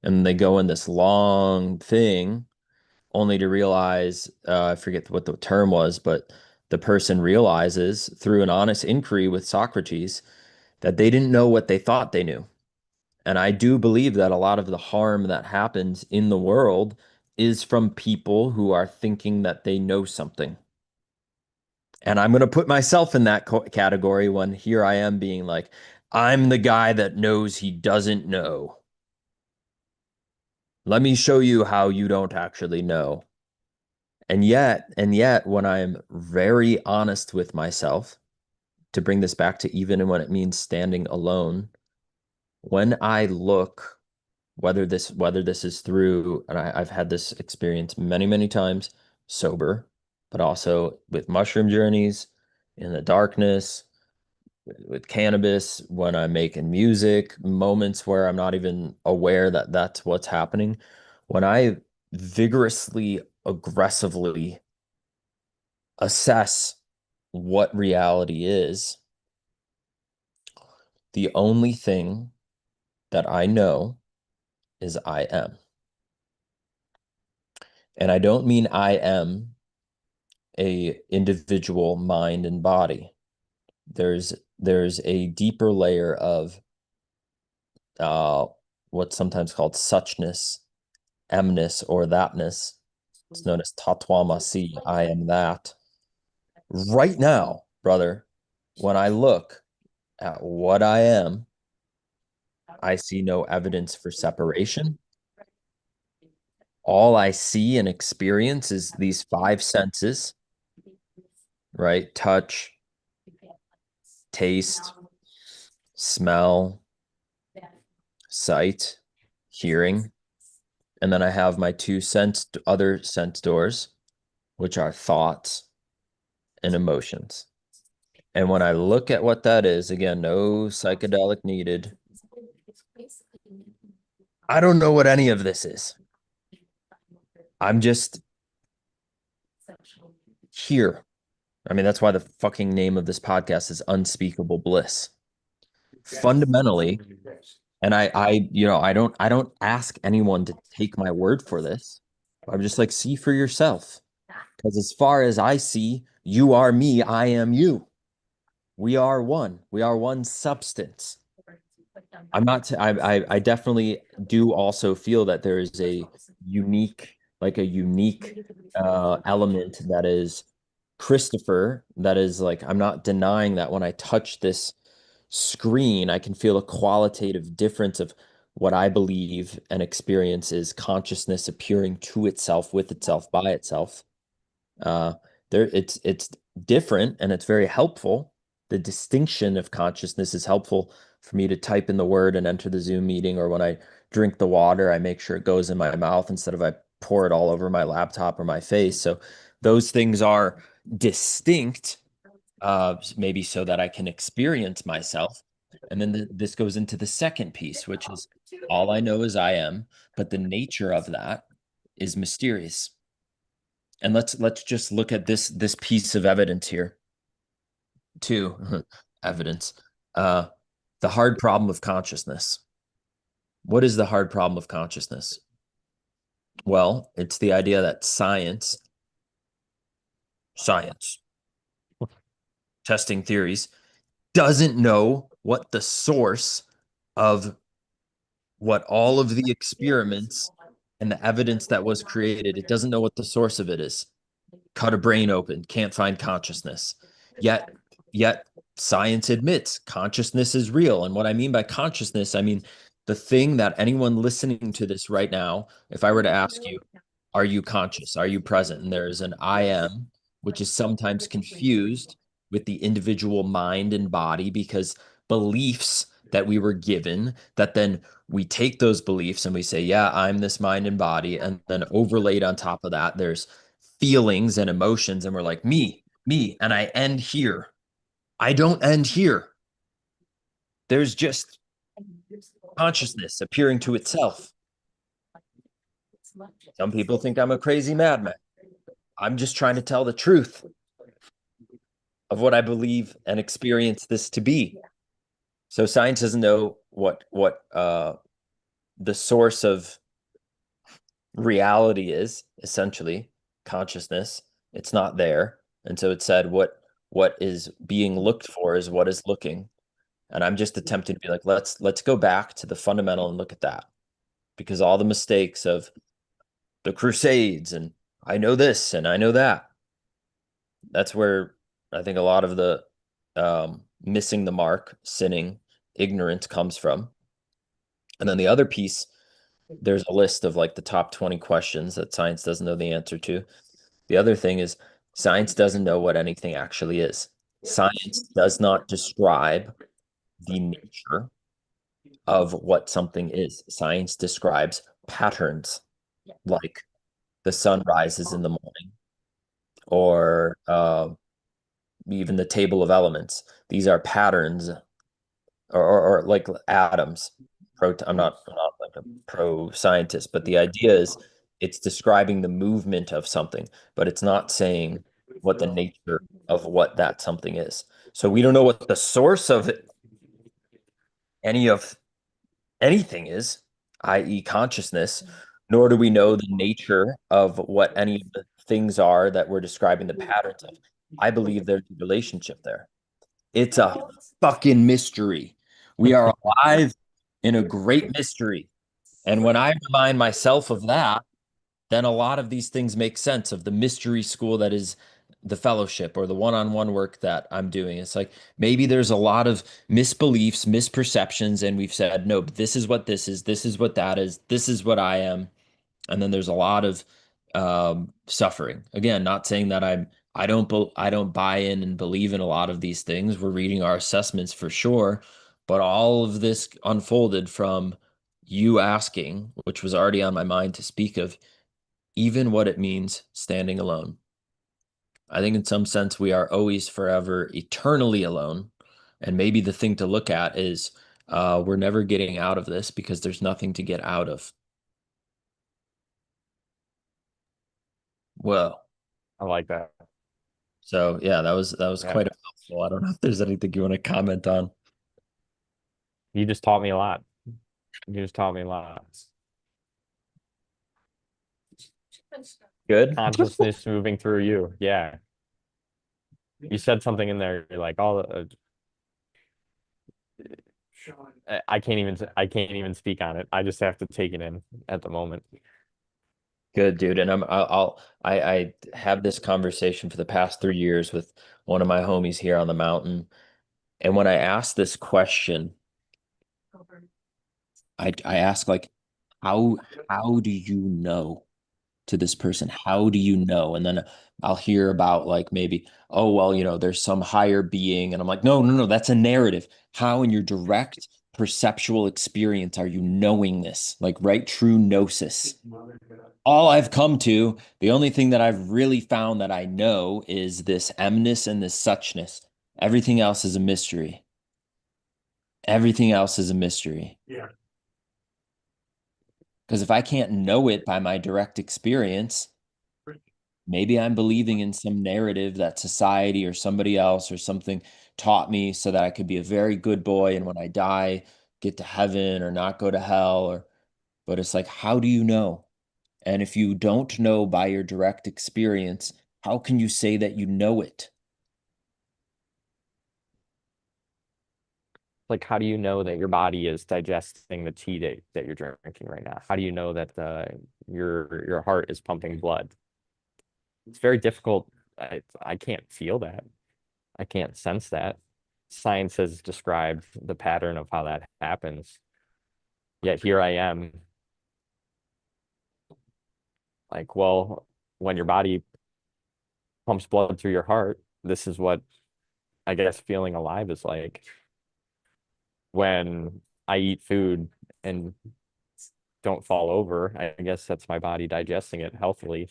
and they go in this long thing only to realize, I forget what the term was, but the person realizes through an honest inquiry with Socrates that they didn't know what they thought they knew. And I do believe that a lot of the harm that happens in the world is from people who are thinking that they know something. And I'm going to put myself in that category when here I am being like, I'm the guy that knows he doesn't know. Let me show you how you don't actually know. And yet, when I'm very honest with myself, to bring this back to even when it means standing alone, when I look, whether this is through, and I've had this experience many, many times, sober, but also with mushroom journeys, in the darkness, with cannabis, when I'm making music, moments where I'm not even aware that that's what's happening. When I vigorously, aggressively assess what reality is, the only thing that I know is I am. And I don't mean I am a individual mind and body. There's a deeper layer of uh what's sometimes called suchness, emness, or thatness. It's known as tatwamasi, I am that. Right now, brother, when I look at what I am, I see no evidence for separation. All I see and experience is these five senses, right? Touch, taste, smell, sight, hearing. And then I have my other sense doors, which are thoughts and emotions. And when I look at what that is, again, no psychedelic needed. I don't know what any of this is. I'm just here. I mean, that's why the fucking name of this podcast is Unspeakable Bliss. Fundamentally, and I don't ask anyone to take my word for this. I'm just like, see for yourself. Because as far as I see, you are me, I am you. We are one. We are one substance. I definitely do also feel that there is a unique element that is Christopher, that is like, I'm not denying that when I touch this screen, I can feel a qualitative difference of what I believe and experience is consciousness appearing to itself, with itself, by itself. Uh, it's different and it's very helpful. The distinction of consciousness is helpful for me to type in the word and enter the Zoom meeting, or when I drink the water, I make sure it goes in my mouth instead of I pour it all over my laptop or my face. So those things are distinct, maybe so that I can experience myself. And then this goes into the second piece, which is all I know is I am, but the nature of that is mysterious. And let's just look at this piece of evidence here too. Evidence. Uh, the hard problem of consciousness. What is the hard problem of consciousness? Well, it's the idea that science, testing theories, doesn't know what the source of what all of the experiments and the evidence that was created, it doesn't know what the source of it is. Cut a brain open, can't find consciousness. Yet science admits consciousness is real. And what I mean by consciousness, I mean the thing that anyone listening to this right now, if I were to ask you, are you conscious? Are you present? And there's an I am. which is sometimes confused with the individual mind and body because beliefs that we were given, that then we take those beliefs and we say, yeah, I'm this mind and body. And then overlaid on top of that, there's feelings and emotions. And we're like, me, and I end here. I don't end here. There's just consciousness appearing to itself. Some people think I'm a crazy madman. I'm just trying to tell the truth of what I believe and experience this to be. So science doesn't know what the source of reality is, essentially consciousness. It's not there. And so it said what is being looked for is what is looking. And I'm just attempting to be like, let's go back to the fundamental and look at that. Because all the mistakes of the Crusades and I know this and I know that, that's where I think a lot of the missing the mark, sinning, ignorance comes from. And then the other piece, there's a list of like the top 20 questions that science doesn't know the answer to. The other thing is science doesn't know what anything actually is. Science does not describe the nature of what something is. Science describes patterns, like the sun rises in the morning, or even the table of elements. These are patterns, or like atoms. I'm not like a pro scientist, but the idea is it's describing the movement of something, but it's not saying what the nature of what that something is. So we don't know what the source of any of anything is, i.e., consciousness, nor do we know the nature of what any of the things are that we're describing the patterns of. I believe there's a relationship there. It's a fucking mystery. We are alive in a great mystery. And when I remind myself of that, then a lot of these things make sense of the mystery school that is the fellowship or the one-on-one work that I'm doing. It's like maybe there's a lot of misbeliefs, misperceptions, and we've said, no, this is what this is what that is, this is what I am. And then there's a lot of suffering. Again, not saying that I don't buy in and believe in a lot of these things. We're reading our assessments for sure, but all of this unfolded from you asking, which was already on my mind to speak of, even what it means standing alone. I think in some sense we are always forever eternally alone. And maybe the thing to look at is we're never getting out of this because there's nothing to get out of. Well, I like that. so yeah, that was Yeah. quite a mouthful. I don't know if there's anything you want to comment on. You just taught me a lot. You just taught me a lot. Good. Consciousness moving through you. Yeah. You said something in there. You're like, all I can't even speak on it. I just have to take it in at the moment. Good, dude. And I have this conversation for the past 3 years with one of my homies here on the mountain. And when I ask this question, I ask like, how how do you know to this person? How do you know? And then I'll hear about like maybe, oh well, there's some higher being, and I'm like, no, no, no, that's a narrative. How in your direct perceptual experience are you knowing this? Like, right, true gnosis. All I've come to, the only thing that I've really found that I know is this emness and this suchness. Everything else is a mystery. Everything else is a mystery. Because if I can't know it by my direct experience, maybe I'm believing in some narrative that society or somebody else or something taught me so that I could be a very good boy and when I die, get to heaven or not go to hell or but it's like, how do you know? And if you don't know by your direct experience, how can you say that you know it? Like, how do you know that your body is digesting the tea that you're drinking right now? How do you know that your heart is pumping blood? It's very difficult. I can't feel that. I can't sense that. Science has described the pattern of how that happens. Yet here I am, like, well, when your body pumps blood through your heart. This is what I guess feeling alive is like when I eat food and don't fall over. I guess that's my body digesting it healthily.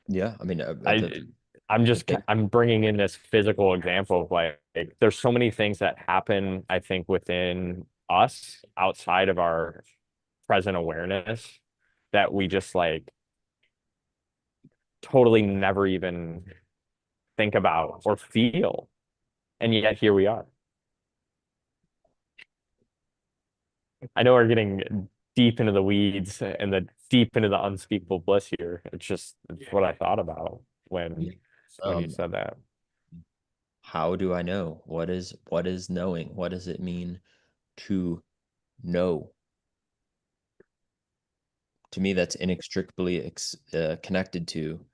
Yeah, I mean, I I'm the just big, I'm bringing in this physical example of like there's so many things that happen, I think, within us outside of our present awareness that we just like totally never even think about or feel. And yet here we are. I know we're getting deep into the weeds and the deep into the unspeakable bliss here. It's what I thought about yeah. when you Um, said that. how do I know? What is knowing? What does it mean to know? To me, that's inextricably connected to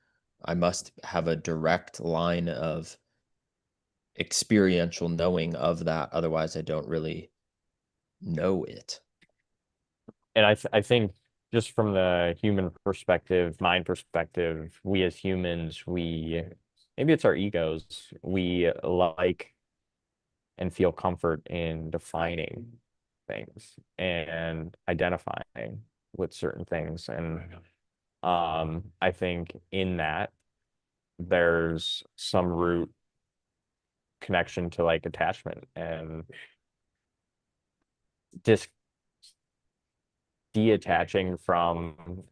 I must have a direct line of experiential knowing of that. Otherwise, I don't really know it. And I think just from the human perspective, mind perspective, we as humans, we maybe it's our egos, we like and feel comfort in defining things and identifying with certain things. And I think in that there's some root connection to like attachment and just detaching from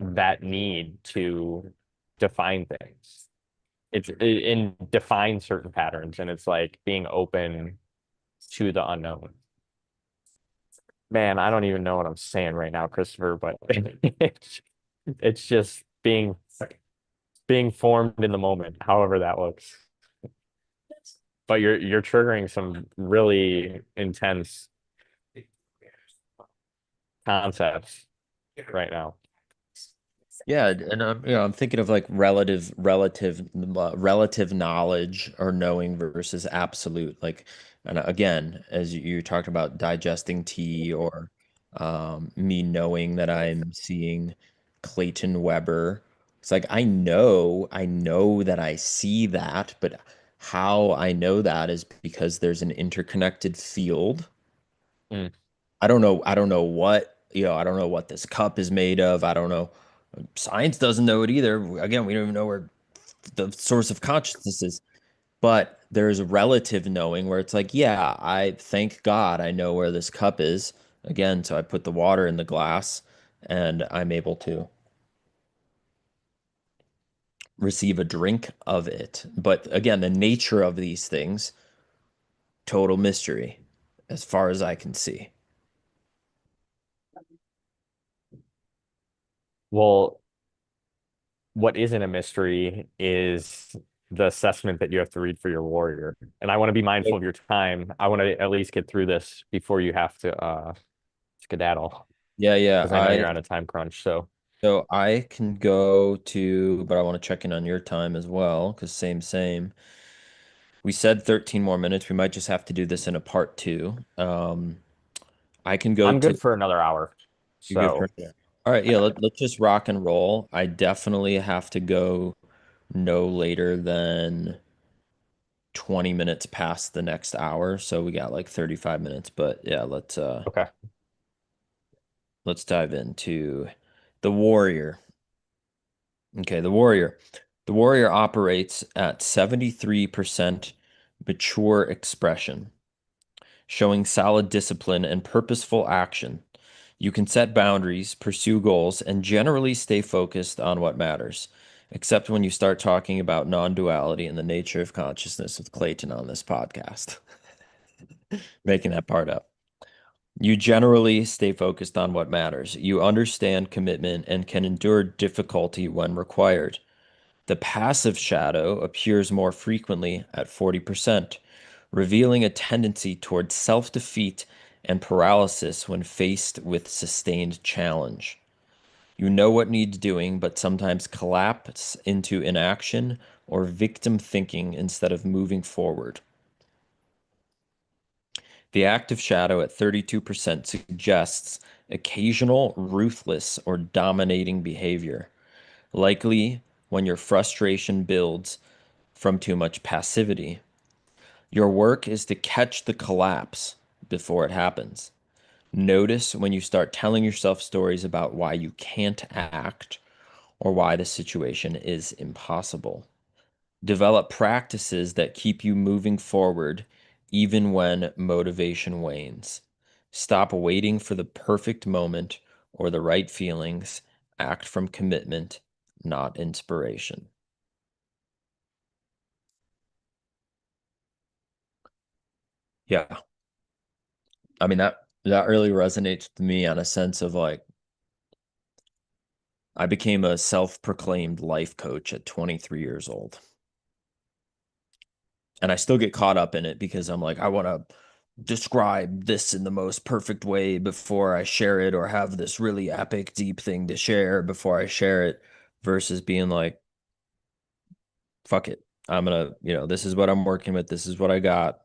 that need to define things. It's in define certain patterns, and it's like being open to the unknown. Man, I don't even know what I'm saying right now, Christopher, but it's just being formed in the moment, however that looks. But you're triggering some really intense concepts right now. Yeah, and I'm thinking of like relative knowledge or knowing versus absolute. Like, and again, as you talked about digesting tea or me knowing that I'm seeing Clayton Weber. It's like I know that I see that, but how I know that is because there's an interconnected field. Mm. I don't know I don't know what this cup is made of. I don't know. Science doesn't know it either. Again, we don't even know where the source of consciousness is. But there's a relative knowing where it's like, yeah, I thank God I know where this cup is. Again, so I put the water in the glass and I'm able to receive a drink of it. But again, the nature of these things, total mystery as far as I can see. Well, what isn't a mystery is the assessment that you have to read for your warrior. And I want to be mindful of your time. I want to at least get through this before you have to skedaddle Yeah, yeah. because I know I you're on a time crunch. So, So I can go to, but I want to check in on your time as well, because same. We said 13 more minutes. We might just have to do this in a part two. I can go I'm to good for another hour. you good for So, yeah. All right, yeah, let's just rock and roll. I definitely have to go no later than 20 minutes past the next hour. So we got like 35 minutes, but yeah, okay. let's dive into the warrior. Okay, the warrior. The warrior operates at 73% mature expression, showing solid discipline and purposeful action. You can set boundaries, pursue goals, and generally stay focused on what matters, except when you start talking about non-duality and the nature of consciousness with Clayton on this podcast, making that part up. You generally stay focused on what matters. You understand commitment and can endure difficulty when required. The passive shadow appears more frequently at 40%, revealing a tendency towards self-defeat and paralysis when faced with sustained challenge. You know what needs doing, but sometimes collapse into inaction or victim thinking instead of moving forward. The active shadow at 32% suggests occasional ruthless or dominating behavior, likely when your frustration builds from too much passivity. Your work is to catch the collapse before it happens. Notice when you start telling yourself stories about why you can't act or why the situation is impossible. Develop practices that keep you moving forward even when motivation wanes. Stop waiting for the perfect moment or the right feelings. Act from commitment, not inspiration. Yeah. I mean that really resonates with me on a sense of like I became a self-proclaimed life coach at 23 years old. And I still get caught up in it because I'm like, I want to describe this in the most perfect way before I share it, or have this really epic, deep thing to share before I share it, versus being like, fuck it. I'm gonna, this is what I'm working with. This is what I got.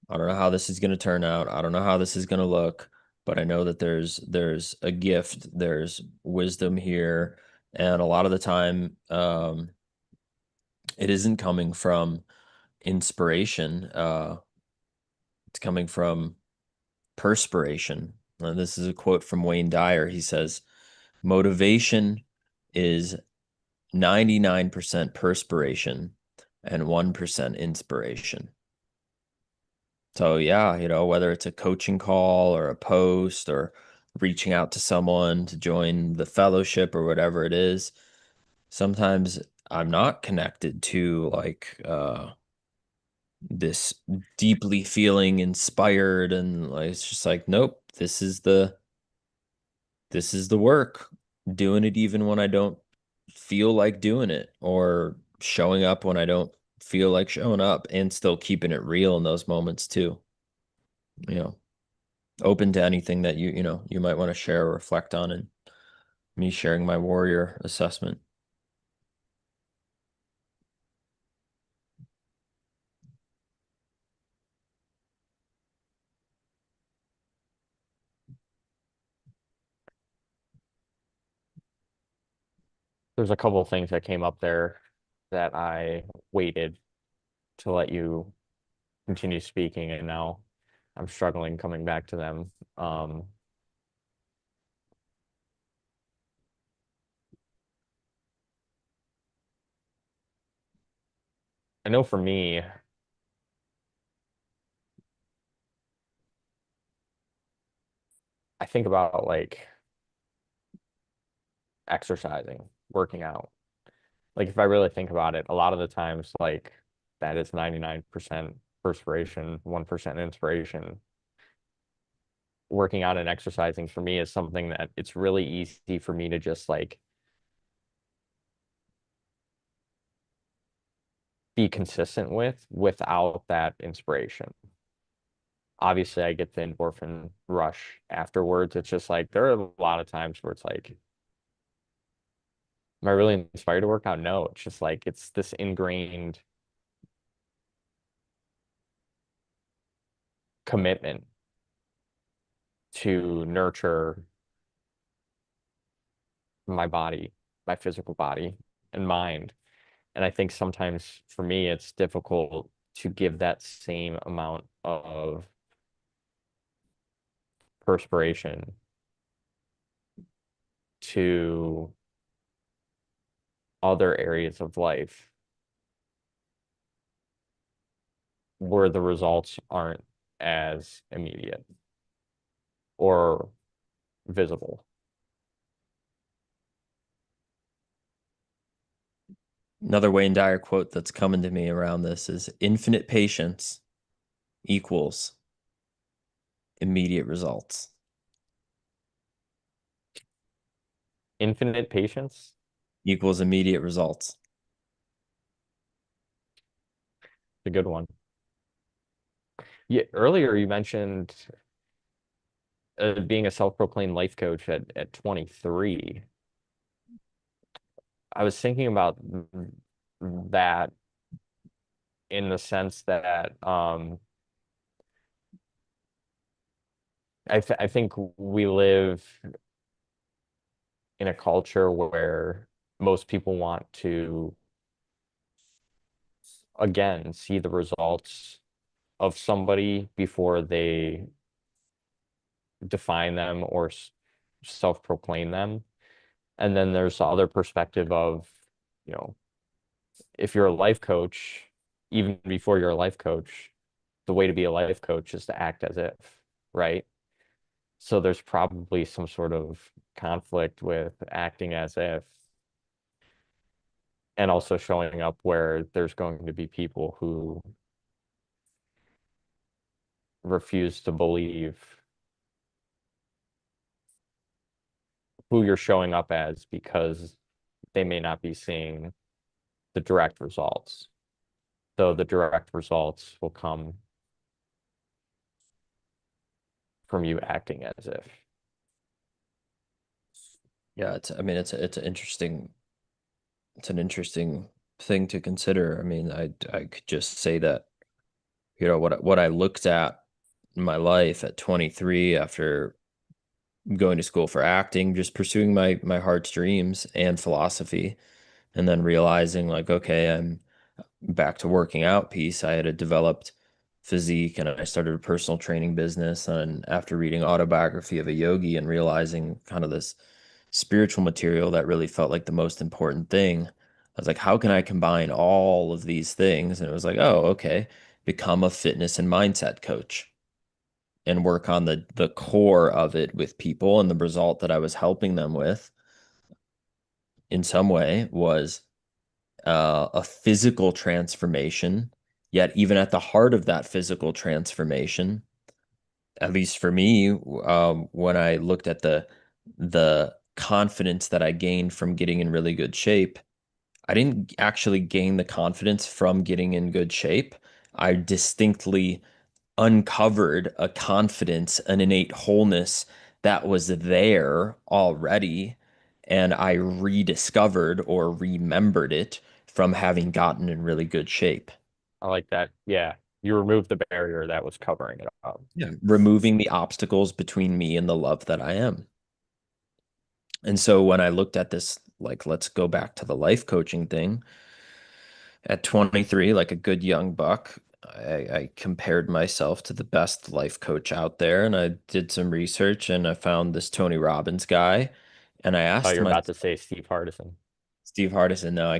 I don't know how this is gonna turn out. I don't know how this is gonna look, but I know that there's a gift, there's wisdom here, and a lot of the time, it isn't coming from inspiration. It's coming from perspiration. This is a quote from Wayne Dyer. He says, motivation is 99% perspiration and 1% inspiration. So, yeah, whether it's a coaching call or a post or reaching out to someone to join the fellowship or whatever it is, sometimes I'm not connected to like this deeply feeling inspired, and like it's just like, nope, this is the work. Doing it even when I don't feel like doing it, or showing up when I don't feel like showing up, and still keeping it real in those moments too. You know, open to anything that you might want to share or reflect on, and me sharing my warrior assessment. There's a couple of things that came up there that I waited to let you continue speaking, and now I'm struggling coming back to them. Um, I know for me, I think about like exercising, working out. Like if I really think about it, a lot of the times like that is 99% perspiration, 1% inspiration. Working out and exercising for me is something that it's really easy for me to just like be consistent with without that inspiration. Obviously, I get the endorphin rush afterwards. It's just like there are a lot of times where it's like, am I really inspired to work out? No, it's just like it's this ingrained commitment to nurture my body, my physical body and mind. And I think sometimes for me, it's difficult to give that same amount of perspiration to other areas of life where the results aren't as immediate or visible. Another Wayne Dyer quote that's coming to me around this is infinite patience equals immediate results. Infinite patience, Equals immediate results. a good one. Yeah, earlier you mentioned being a self-proclaimed life coach at 23. I was thinking about that in the sense that I think we live in a culture where most people want to, again, see the results of somebody before they define them or self-proclaim them. And then there's the other perspective of, you know, if you're a life coach, even before you're a life coach, the way to be a life coach is to act as if, right? So there's probably some sort of conflict with acting as if and also showing up where there's going to be people who refuse to believe who you're showing up as because they may not be seeing the direct results. Though the direct results will come from you acting as if. Yeah, I mean, it's an interesting thing to consider. I mean, I could just say that, what I looked at in my life at 23 after going to school for acting, just pursuing my heart's dreams and philosophy, and then realizing like, okay, I'm back to working out piece. I had a developed physique and I started a personal training business. And after reading Autobiography of a Yogi and realizing kind of this spiritual material that really felt like the most important thing, I was like, how can I combine all of these things? And it was like, oh, okay, become a fitness and mindset coach and work on the core of it with people. And the result that I was helping them with in some way was a physical transformation. Yet, even at the heart of that physical transformation, at least for me, when I looked at the confidence that I gained from getting in really good shape, I didn't actually gain the confidence from getting in good shape. I distinctly uncovered a confidence, an innate wholeness that was there already, and I rediscovered or remembered it from having gotten in really good shape. I like that. Yeah. You remove the barrier that was covering it up. Yeah. Removing the obstacles between me and the love that I am. And so when I looked at this, like, let's go back to the life coaching thing, at 23, like a good young buck, I compared myself to the best life coach out there, and I did some research and I found this Tony Robbins guy, and I I thought asked you were him, about to say Steve Hardison. Steve Hardison. No,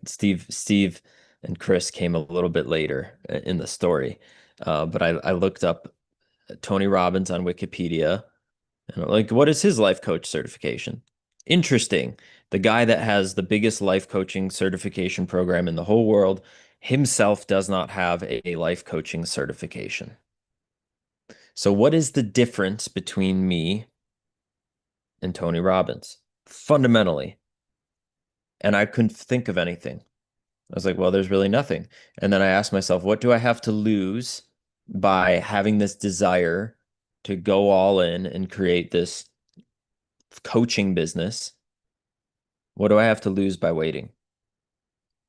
Steve and Chris came a little bit later in the story, but I looked up Tony Robbins on Wikipedia. And I'm like, what is his life coach certification? Interesting. The guy that has the biggest life coaching certification program in the whole world himself does not have a life coaching certification. So, what is the difference between me and Tony Robbins? Fundamentally. And I couldn't think of anything. I was like, well, there's really nothing. And then I asked myself, what do I have to lose by having this desire to go all in and create this coaching business? What do I have to lose by waiting?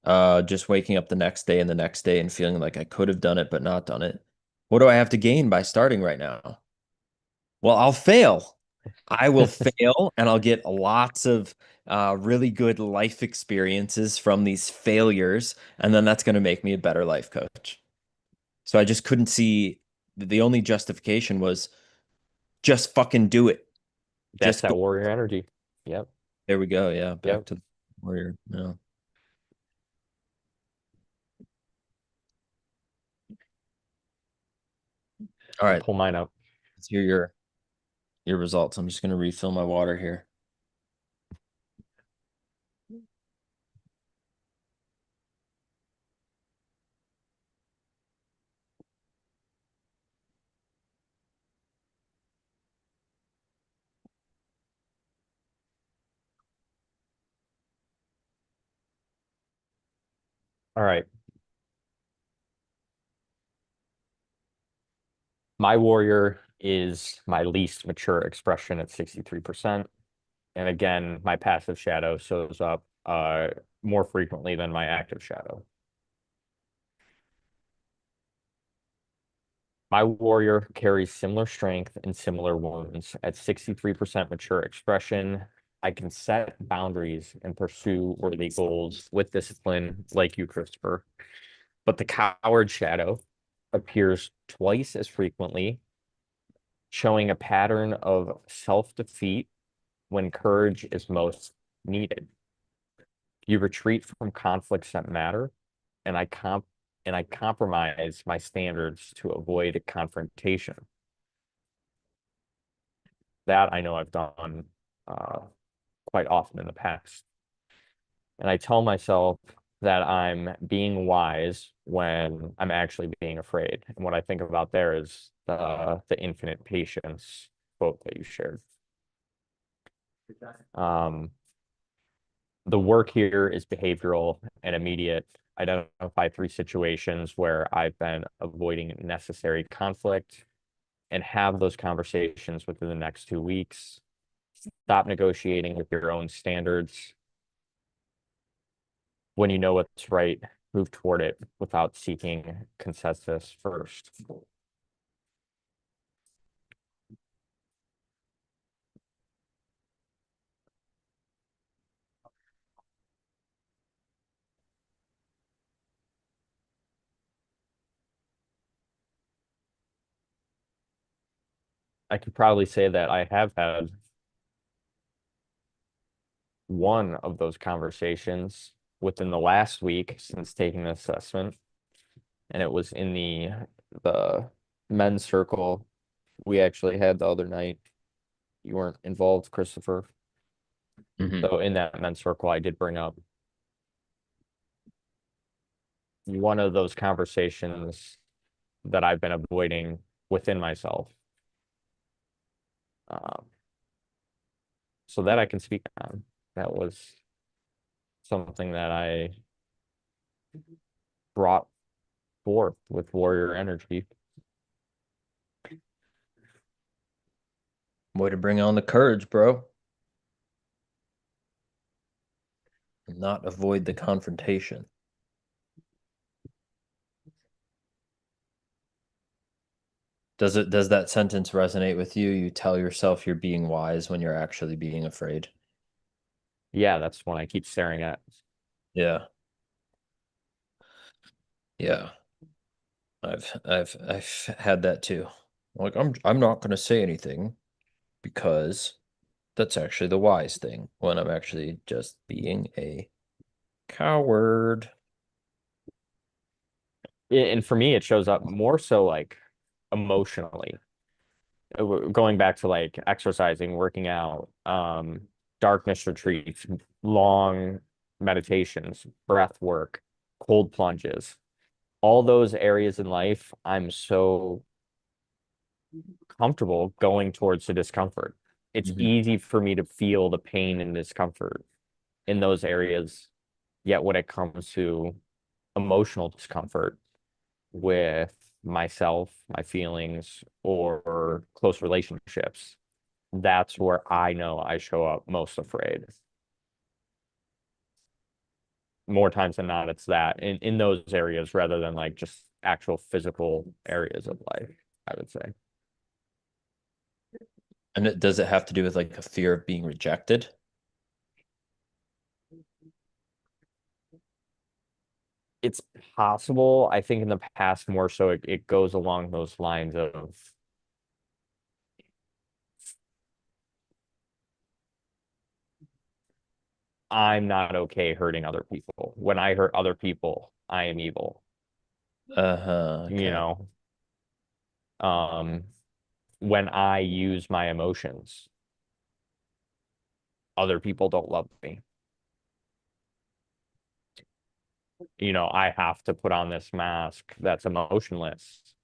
Just waking up the next day and the next day and feeling like I could have done it but not done it. What do I have to gain by starting right now? Well, I'll fail. I will fail and I'll get lots of really good life experiences from these failures, and then that's going to make me a better life coach. So I just couldn't see the only justification was just fucking do it. That's Just go. that warrior energy. Yep. There we go. Yeah, back Yep. to the warrior. No. All I'll right. pull mine up. Let's hear your results. I'm just going to refill my water here. All right. My warrior is my least mature expression at 63%. And again, my passive shadow shows up more frequently than my active shadow. My warrior carries similar strength and similar wounds. At 63% mature expression, I can set boundaries and pursue worthy goals with discipline, like you, Christopher. But the coward shadow appears twice as frequently, showing a pattern of self-defeat when courage is most needed. You retreat from conflicts that matter, and I compromise my standards to avoid confrontation. That I know I've done uh, quite often in the past. And I tell myself that I'm being wise when I'm actually being afraid. And what I think about there is the infinite patience quote that you shared. Um, the work here is behavioral and immediate. Identify three situations where I've been avoiding necessary conflict and have those conversations within the next 2 weeks. Stop negotiating with your own standards. When you know what's right, move toward it without seeking consensus first. I could probably say that I have had one of those conversations within the last week since taking the assessment, and it was in the men's circle we actually had the other night. You weren't involved, Christopher. Hmm. So in that men's circle, I did bring up one of those conversations that I've been avoiding within myself. Um, so that I can speak on. That was something that I brought forth with warrior energy. Way to bring on the courage, bro. Not avoid the confrontation. Does that sentence resonate with you? You tell yourself you're being wise when you're actually being afraid. Yeah, that's one I keep staring at. Yeah. Yeah. I've had that too. Like I'm not gonna say anything because that's actually the wise thing when I'm actually just being a coward. And for me, it shows up more so like emotionally. Going back to like exercising, working out, darkness retreats, long meditations, breath work, cold plunges, all those areas in life, I'm so comfortable going towards the discomfort. It's Hmm. easy for me to feel the pain and discomfort in those areas. Yet when it comes to emotional discomfort with myself, my feelings, or close relationships, that's where I know I show up most afraid. More times than not, it's that in those areas rather than like just actual physical areas of life, I would say. And does it have to do with like a fear of being rejected? It's possible. I think in the past, more so, it goes along those lines of I'm not okay hurting other people. When I hurt other people, I am evil. Uh-huh. You Okay. know, um, when I use my emotions, other people don't love me. I have to put on this mask that's emotionless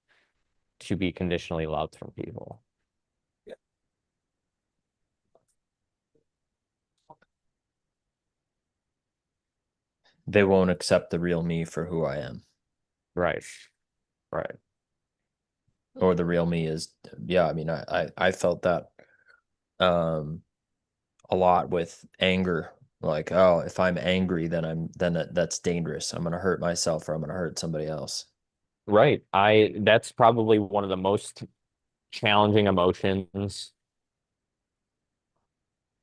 to be conditionally loved from people. They won't accept the real me for who I am. Right. Right. Or the real me is, yeah, I mean, I felt that um a lot with anger. Like, oh, if I'm angry, then that's dangerous. I'm gonna hurt myself or I'm gonna hurt somebody else. Right. That's probably one of the most challenging emotions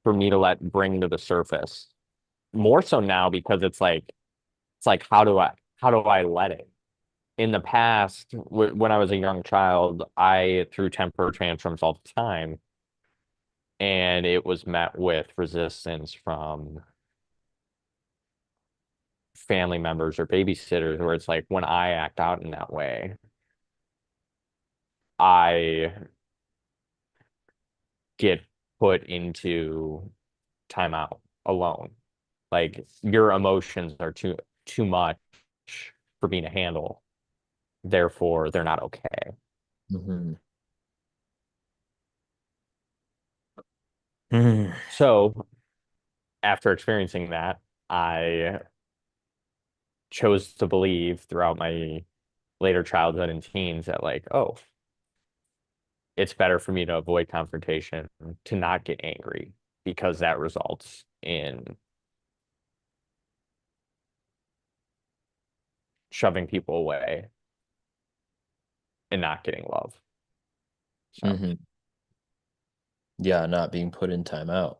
for me to let bring to the surface. More so now because it's like how do I let it? In the past, when I was a young child, I threw temper tantrums all the time, and it was met with resistance from family members or babysitters, where it's like when I act out in that way, I get put into timeout alone. Like your emotions are too much for me to handle. Therefore, they're not okay. Hmm. Hmm. So after experiencing that, I chose to believe throughout my later childhood and teens that like, oh, it's better for me to avoid confrontation, to not get angry, because that results in shoving people away and not getting love. So, Hmm. Yeah, not being put in timeout.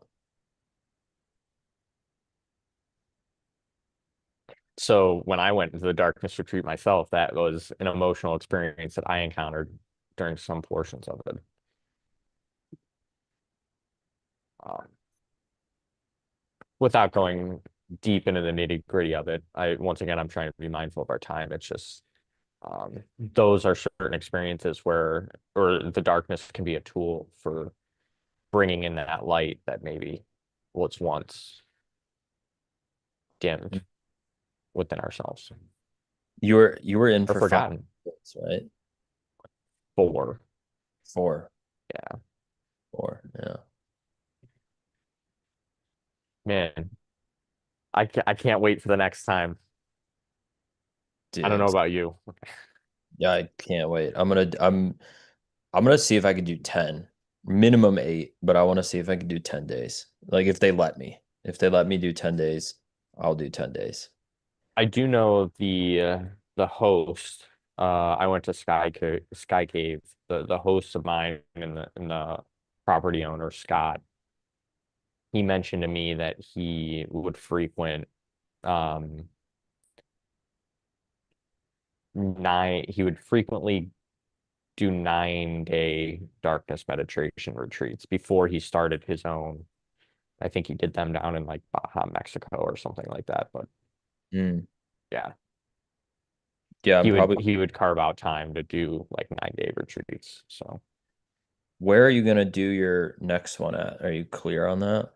so when I went into the darkness retreat myself, that was an emotional experience that I encountered during some portions of it. Um, without going deep into the nitty gritty of it, once again, I'm trying to be mindful of our time. It's just those are certain experiences where, or the darkness can be a tool for bringing in that light that maybe was once dimmed within ourselves You were in or for five forgotten days, right? for. Four. Yeah, Four. Yeah. man, I can't wait for the next time. I don't know Dude. about you. Yeah, I can't wait. I'm gonna see if I can do 10. Minimum 8, but I want to see if I can do 10 days. Like if they let me. If they let me do 10 days, I'll do 10 days. I do know the host. I went to Sky Cave. The host of mine and the property owner Scott. He mentioned to me that he would frequent um he would frequently do 9-day darkness meditation retreats before he started his own. I think he did them down in like Baja, Mexico or something like that. But Mm. yeah, Yeah, I'm he would probably. he would carve out time to do like 9-day retreats. So Where are you gonna do your next one at? Are you clear on that?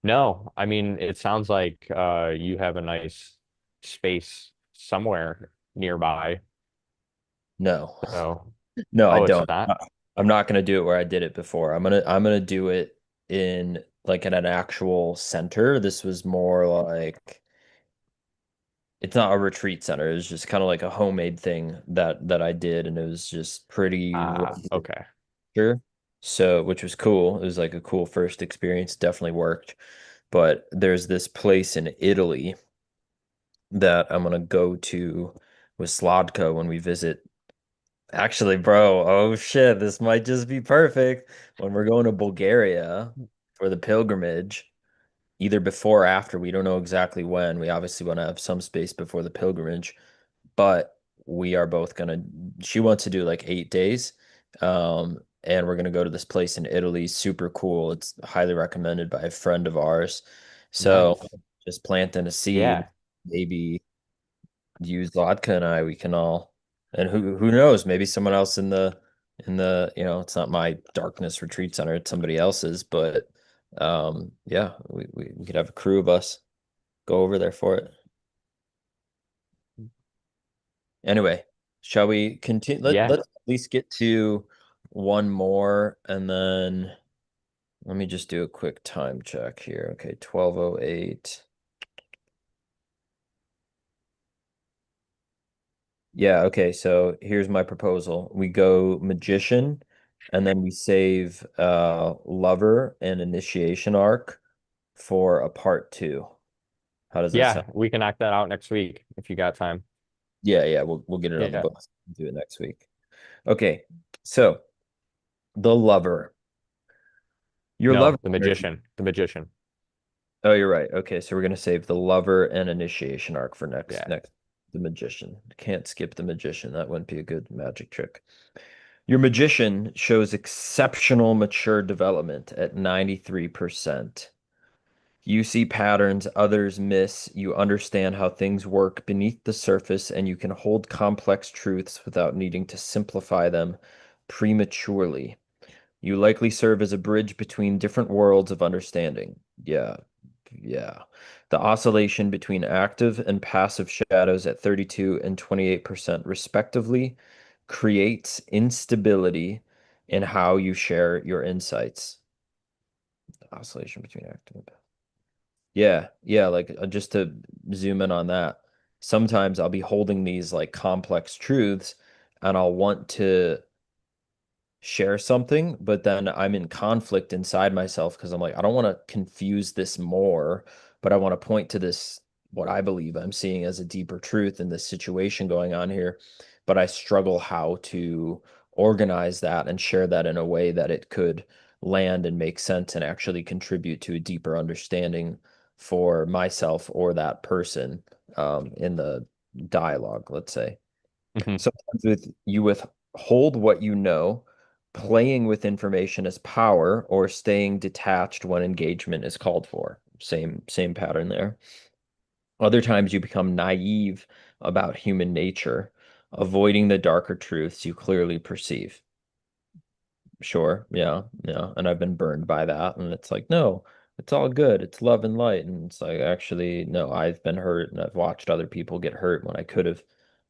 no, I mean it sounds like you have a nice space somewhere nearby. No. So No, I oh, it's don't. not? I'm not gonna do it where I did it before. I'm gonna do it in like in an actual center. This was more like it's not a retreat center. It was just kind of like a homemade thing that I did, and it was just pretty Ah, rugged, okay. sure. So, which was cool. It was like a cool first experience. Definitely worked. But there's this place in Italy that I'm gonna go to with Sladka when we visit. Actually, bro, oh shit, this might just be perfect when we're going to Bulgaria for the pilgrimage, either before or after. We don't know exactly when. We obviously want to have some space before the pilgrimage, but we are both gonna, she wants to do like 8 days. And we're gonna go to this place in Italy, super cool. It's highly recommended by a friend of ours. So Nice. just planting a seed, Yeah. maybe use vodka and we can all, and who knows, maybe someone else in the it's not my darkness retreat center, it's somebody else's, but yeah, we could have a crew of us go over there for it. Anyway, shall we continue? Yeah. Let's at least get to one more, and then let me just do a quick time check here. Okay, 12:08. Yeah, okay, so here's my proposal. We go magician and then we save lover and initiation arc for a part two. How does that Yeah, sound? we can knock that out next week if you got time. Yeah, yeah, we'll get it on the Yeah. books. Do it next week. Okay. So the lover. Your lover. No, the magician. The magician. Oh, you're right. Okay, so we're gonna save the lover and initiation arc for next Yeah. next the magician. Can't skip the magician. That wouldn't be a good magic trick. Your magician shows exceptional mature development at 93%. You see patterns others miss. You understand how things work beneath the surface, and you can hold complex truths without needing to simplify them prematurely. You likely serve as a bridge between different worlds of understanding. Yeah, yeah. The oscillation between active and passive shadows at 32 and 28% respectively creates instability in how you share your insights. The oscillation between active and passive. Yeah, yeah, like just to zoom in on that. Sometimes I'll be holding these like complex truths and I'll want to share something, but then I'm in conflict inside myself because I'm like, I don't want to confuse this more, but I want to point to this, what I believe I'm seeing as a deeper truth in this situation going on here. But I struggle how to organize that and share that in a way that it could land and make sense and actually contribute to a deeper understanding for myself or that person in the dialogue, let's say. Hmm. Sometimes with you withhold what you know, playing with information as power, or staying detached when engagement is called for. Same pattern there. Other times you become naive about human nature, avoiding the darker truths you clearly perceive. Sure, yeah, yeah. And I've been burned by that. And it's like, no, it's all good. It's love and light. And it's like, actually, no, I've been hurt and I've watched other people get hurt when I could have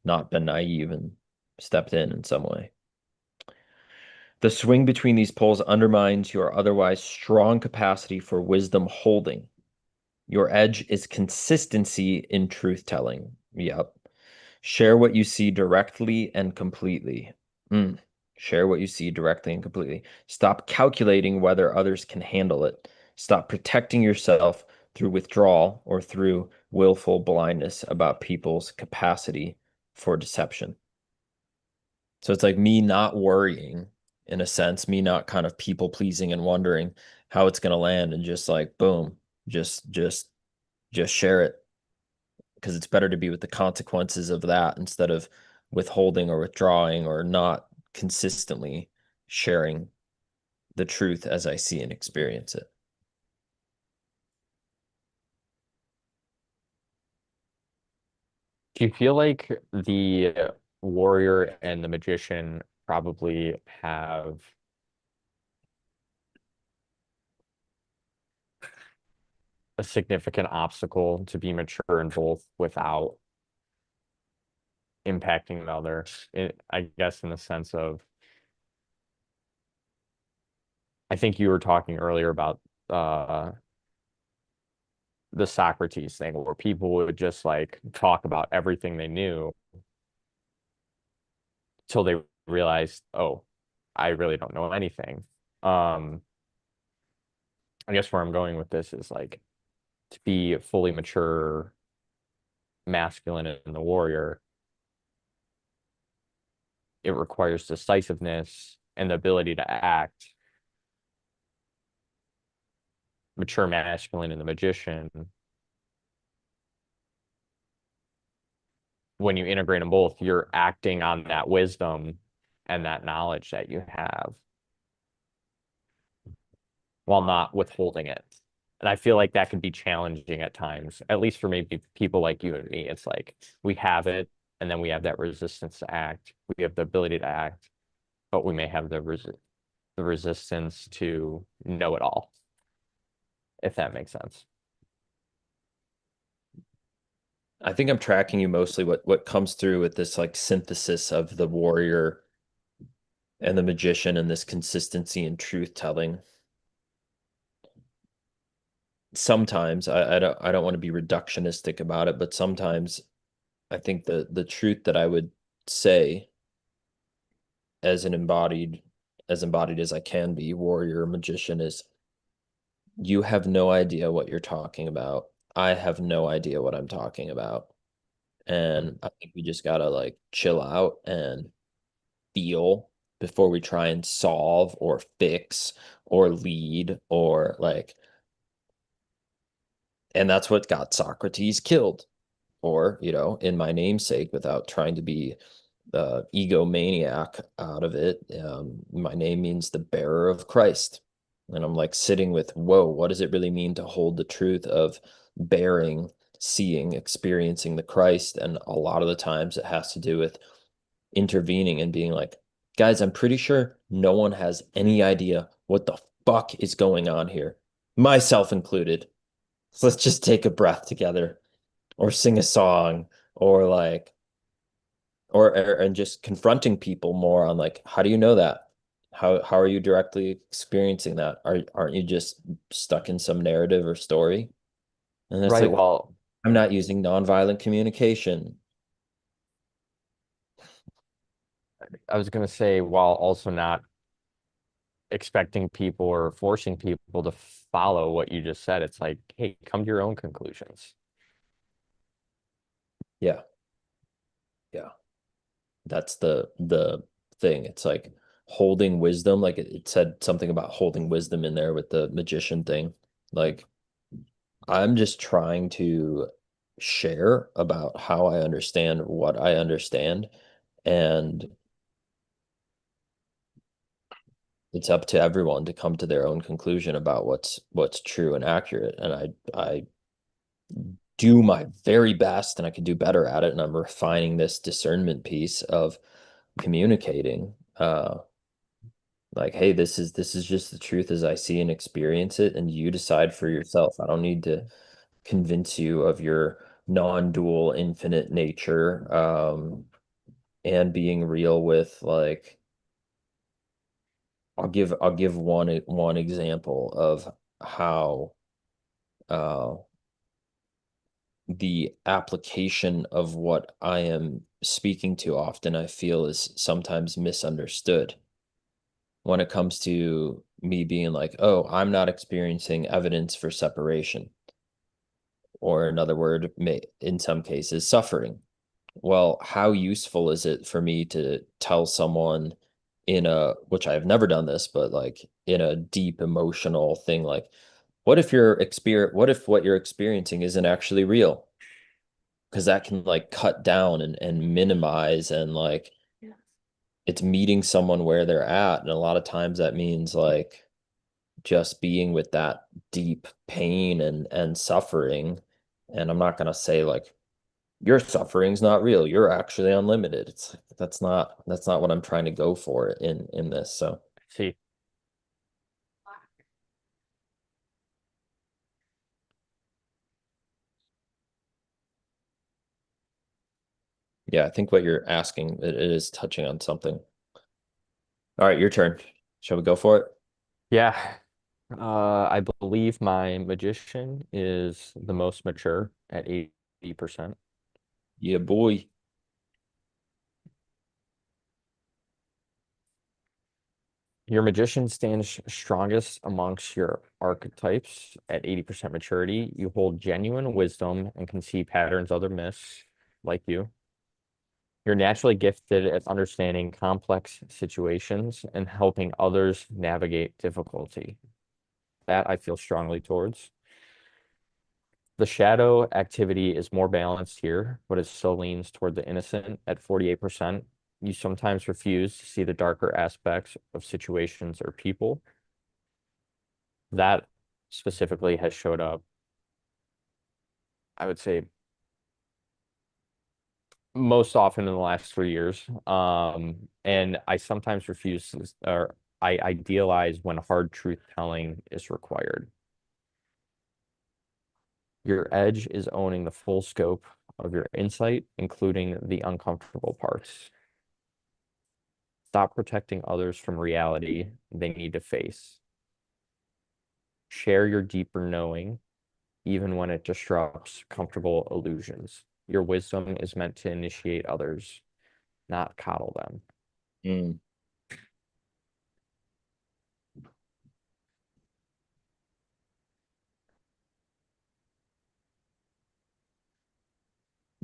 not been naive and stepped in some way. The swing between these poles undermines your otherwise strong capacity for wisdom holding. Your edge is consistency in truth telling. Yep. Share what you see directly and completely. Mm. Share what you see directly and completely. Stop calculating whether others can handle it. Stop protecting yourself through withdrawal or through willful blindness about people's capacity for deception. So it's like me not worrying in a sense, me not kind of people pleasing and wondering how it's going to land and just like boom, just just just share it because it's better to be with the consequences of that instead of withholding or withdrawing or not consistently sharing the truth as I see and experience it. Do you feel like the warrior and the magician probably have a significant obstacle to be mature in both without impacting the other? I guess in the sense of, I think you were talking earlier about uh, the Socrates thing, where people would just like talk about everything they knew till they realized, oh, I really don't know anything. Um, I guess where I'm going with this is like to be fully mature, masculine in the warrior, it requires decisiveness and the ability to act. Mature masculine in the magician, when you integrate them both, you're acting on that wisdom and that knowledge that you have while not withholding it. And I feel like that can be challenging at times, at least for maybe people like you and me. It's like we have it, and then we have that resistance to act. We have the ability to act, but we may have the resistance to know it all, if that makes sense. I think I'm tracking you mostly what comes through with this like synthesis of the warrior and the magician and this consistency and truth telling. Sometimes I don't want to be reductionistic about it, but sometimes I think the truth that I would say as an embodied as I can be, warrior, magician is you have no idea what you're talking about. I have no idea what I'm talking about. And I think we just gotta like chill out and feel before we try and solve or fix or lead or like, and that's what got Socrates killed. Or, in my namesake, without trying to be egomaniac out of it, my name means the bearer of Christ. And I'm like sitting with, whoa, what does it really mean to hold the truth of bearing, seeing, experiencing the Christ? And a lot of the times it has to do with intervening and being like, guys, I'm pretty sure no one has any idea what the fuck is going on here, myself included. So let's just take a breath together or sing a song or like and just confronting people more on like, how do you know that? How are you directly experiencing that? Aren't you just stuck in some narrative or story? And it's Right. like, Well, I'm not using nonviolent communication. I was going to say, while also not expecting people or forcing people to follow what you just said, it's like, hey, come to your own conclusions. Yeah, yeah. That's the thing. It's like holding wisdom. Like it said something about holding wisdom in there with the magician thing. Like I'm just trying to share about how I understand what I understand. And it's up to everyone to come to their own conclusion about what's true and accurate. And I do my very best and I could do better at it. And I'm refining this discernment piece of communicating. Like, hey, this is just the truth as I see and experience it, and you decide for yourself. I don't need to convince you of your non-dual infinite nature, and being real with like I'll give one example of how uh the application of what I am speaking to often I feel is sometimes misunderstood when it comes to me being like, oh, I'm not experiencing evidence for separation, or another word, may, in some cases, suffering. Well, how useful is it for me to tell someone which I have never done this, but like in a deep emotional thing, like, what if what you're experiencing isn't actually real? Because that can like cut down and minimize and like it's meeting someone where they're at. And a lot of times that means like just being with that deep pain and suffering. And I'm not gonna say like your suffering's not real. You're actually unlimited. It's like that's not what I'm trying to go for in this. So See, yeah, I think what you're asking it is touching on something. All right, your turn. Shall we go for it? yeah, I believe my magician is the most mature at 80%. Yeah, boy. Your magician stands strongest amongst your archetypes at 80% maturity. You hold genuine wisdom and can see patterns others miss, like you. You're naturally gifted at understanding complex situations and helping others navigate difficulty. That I feel strongly towards. The shadow activity is more balanced here, but it still leans toward the innocent at 48%. You sometimes refuse to see the darker aspects of situations or people. That specifically has showed up, I would say, most often in the last 3 years. And I sometimes refuse or I idealize when hard truth telling is required. Your edge is owning the full scope of your insight, including the uncomfortable parts. Stop protecting others from reality they need to face. Share your deeper knowing, even when it disrupts comfortable illusions. Your wisdom is meant to initiate others, not coddle them. Mm.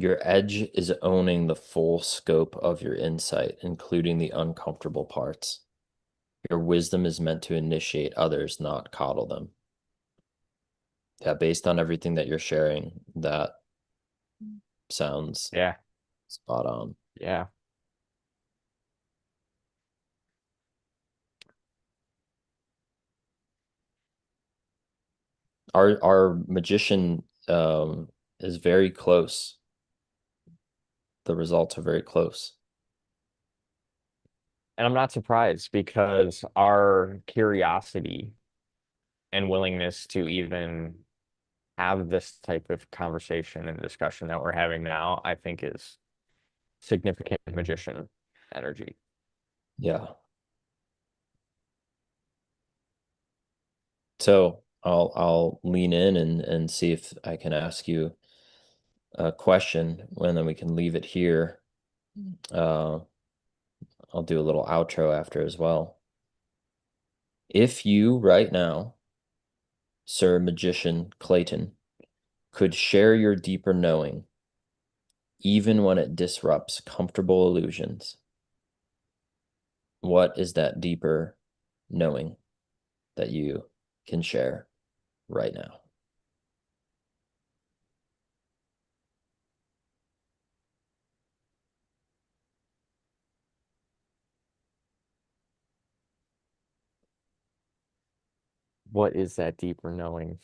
Your edge is owning the full scope of your insight, including the uncomfortable parts. Your wisdom is meant to initiate others, not coddle them. Yeah, based on everything that you're sharing, that sounds Yeah. spot on. Yeah. Our magician is very close. The results are very close. And I'm not surprised because our curiosity and willingness to even have this type of conversation and discussion that we're having now, I think is significant magician energy. Yeah. So I'll lean in and see if I can ask you a question, and then we can leave it here. Uh, I'll do a little outro after as well. If you right now, Sir Magician Clayton, could share your deeper knowing, even when it disrupts comfortable illusions, what is that deeper knowing that you can share right now? What is that deeper knowing?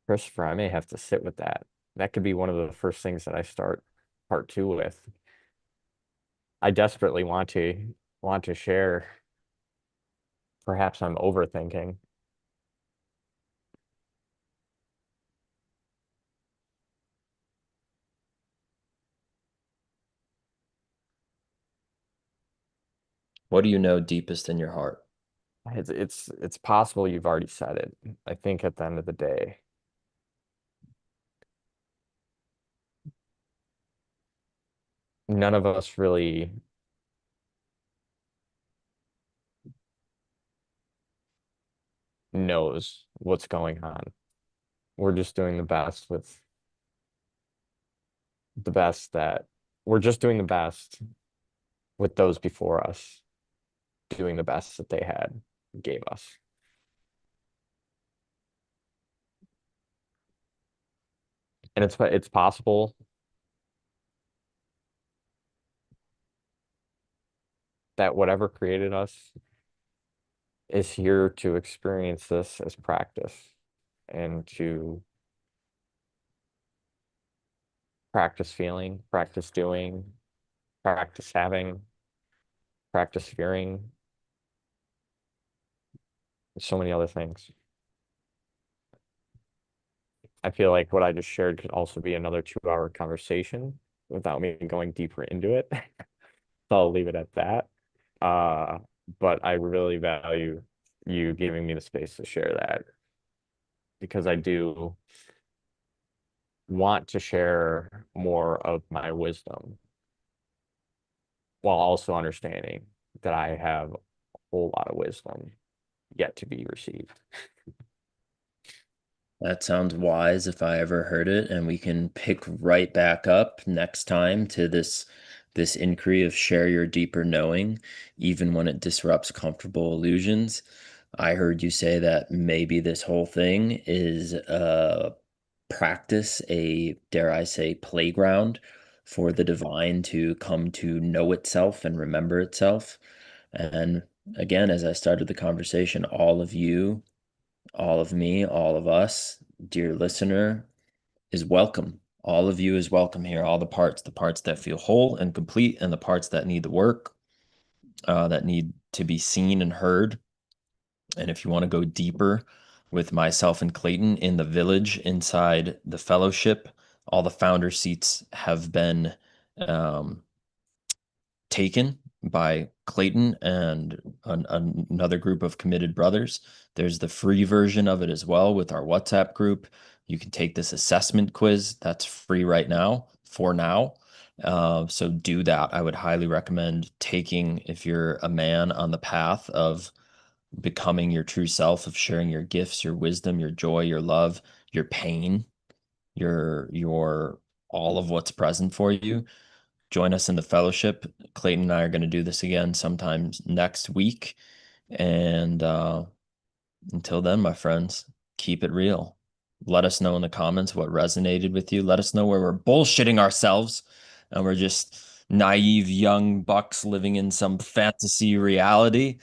Christopher, I may have to sit with that. That could be one of the first things that I start part two with. I desperately want to share. Perhaps I'm overthinking. What do you know deepest in your heart? It's possible you've already said it. I think at the end of the day, none of us really knows what's going on. We're just doing the best with the best that we're just doing the best with those before us, doing the best that they had gave us. And it's possible that whatever created us is here to experience this as practice and to practice feeling, practice doing, practice having, practice fearing, so many other things. I feel like what I just shared could also be another 2 hour conversation without me going deeper into it. So I'll leave it at that. Uh, but I really value you giving me the space to share that because I do want to share more of my wisdom while also understanding that I have a whole lot of wisdom yet to be received. That sounds wise if I ever heard it, and we can pick right back up next time to this inquiry of share your deeper knowing, even when it disrupts comfortable illusions. I heard you say that maybe this whole thing is practice, a dare I say, playground for the divine to come to know itself and remember itself. And again, as I started the conversation, all of you, all of me, all of us, dear listener, is welcome. All of you is welcome here. All the parts that feel whole and complete, and the parts that need the work, that need to be seen and heard. And if you want to go deeper with myself and Clayton in the village inside the fellowship, all the founder seats have been um, taken by Clayton and another group of committed brothers. There's the free version of it as well with our WhatsApp group. You can take this assessment quiz that's free right now for now. So do that. I would highly recommend taking, if you're a man on the path of becoming your true self, of sharing your gifts, your wisdom, your joy, your love, your pain, your all of what's present for you. Join us in the fellowship. Clayton and I are going to do this again sometimes next week. And until then, my friends, keep it real. Let us know in the comments what resonated with you. Let us know where we're bullshitting ourselves and we're just naive young bucks living in some fantasy reality.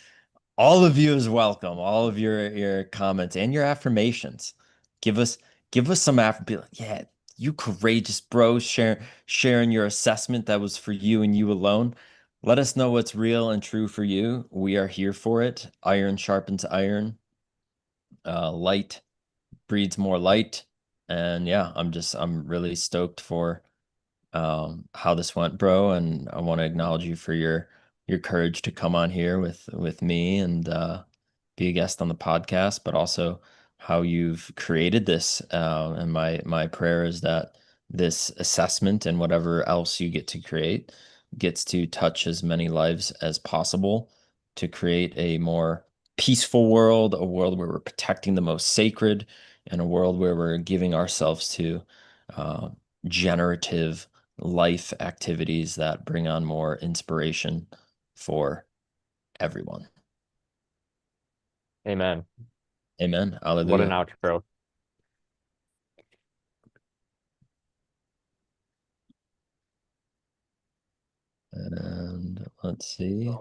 All of you is welcome. All of your comments and your affirmations. Give us give us some be like, yeah, you courageous bro, sharing your assessment that was for you and you alone. Let us know what's real and true for you. We are here for it. Iron sharpens iron. Light breeds more light. And yeah, I'm really stoked for how this went, bro. And I want to acknowledge you for your courage to come on here with me and be a guest on the podcast, but also how you've created this. And my prayer is that this assessment and whatever else you get to create gets to touch as many lives as possible to create a more peaceful world, a world where we're protecting the most sacred, and a world where we're giving ourselves to uh, generative life activities that bring on more inspiration for everyone. Amen. Amen. What an Hallelujah. outro. And let's see.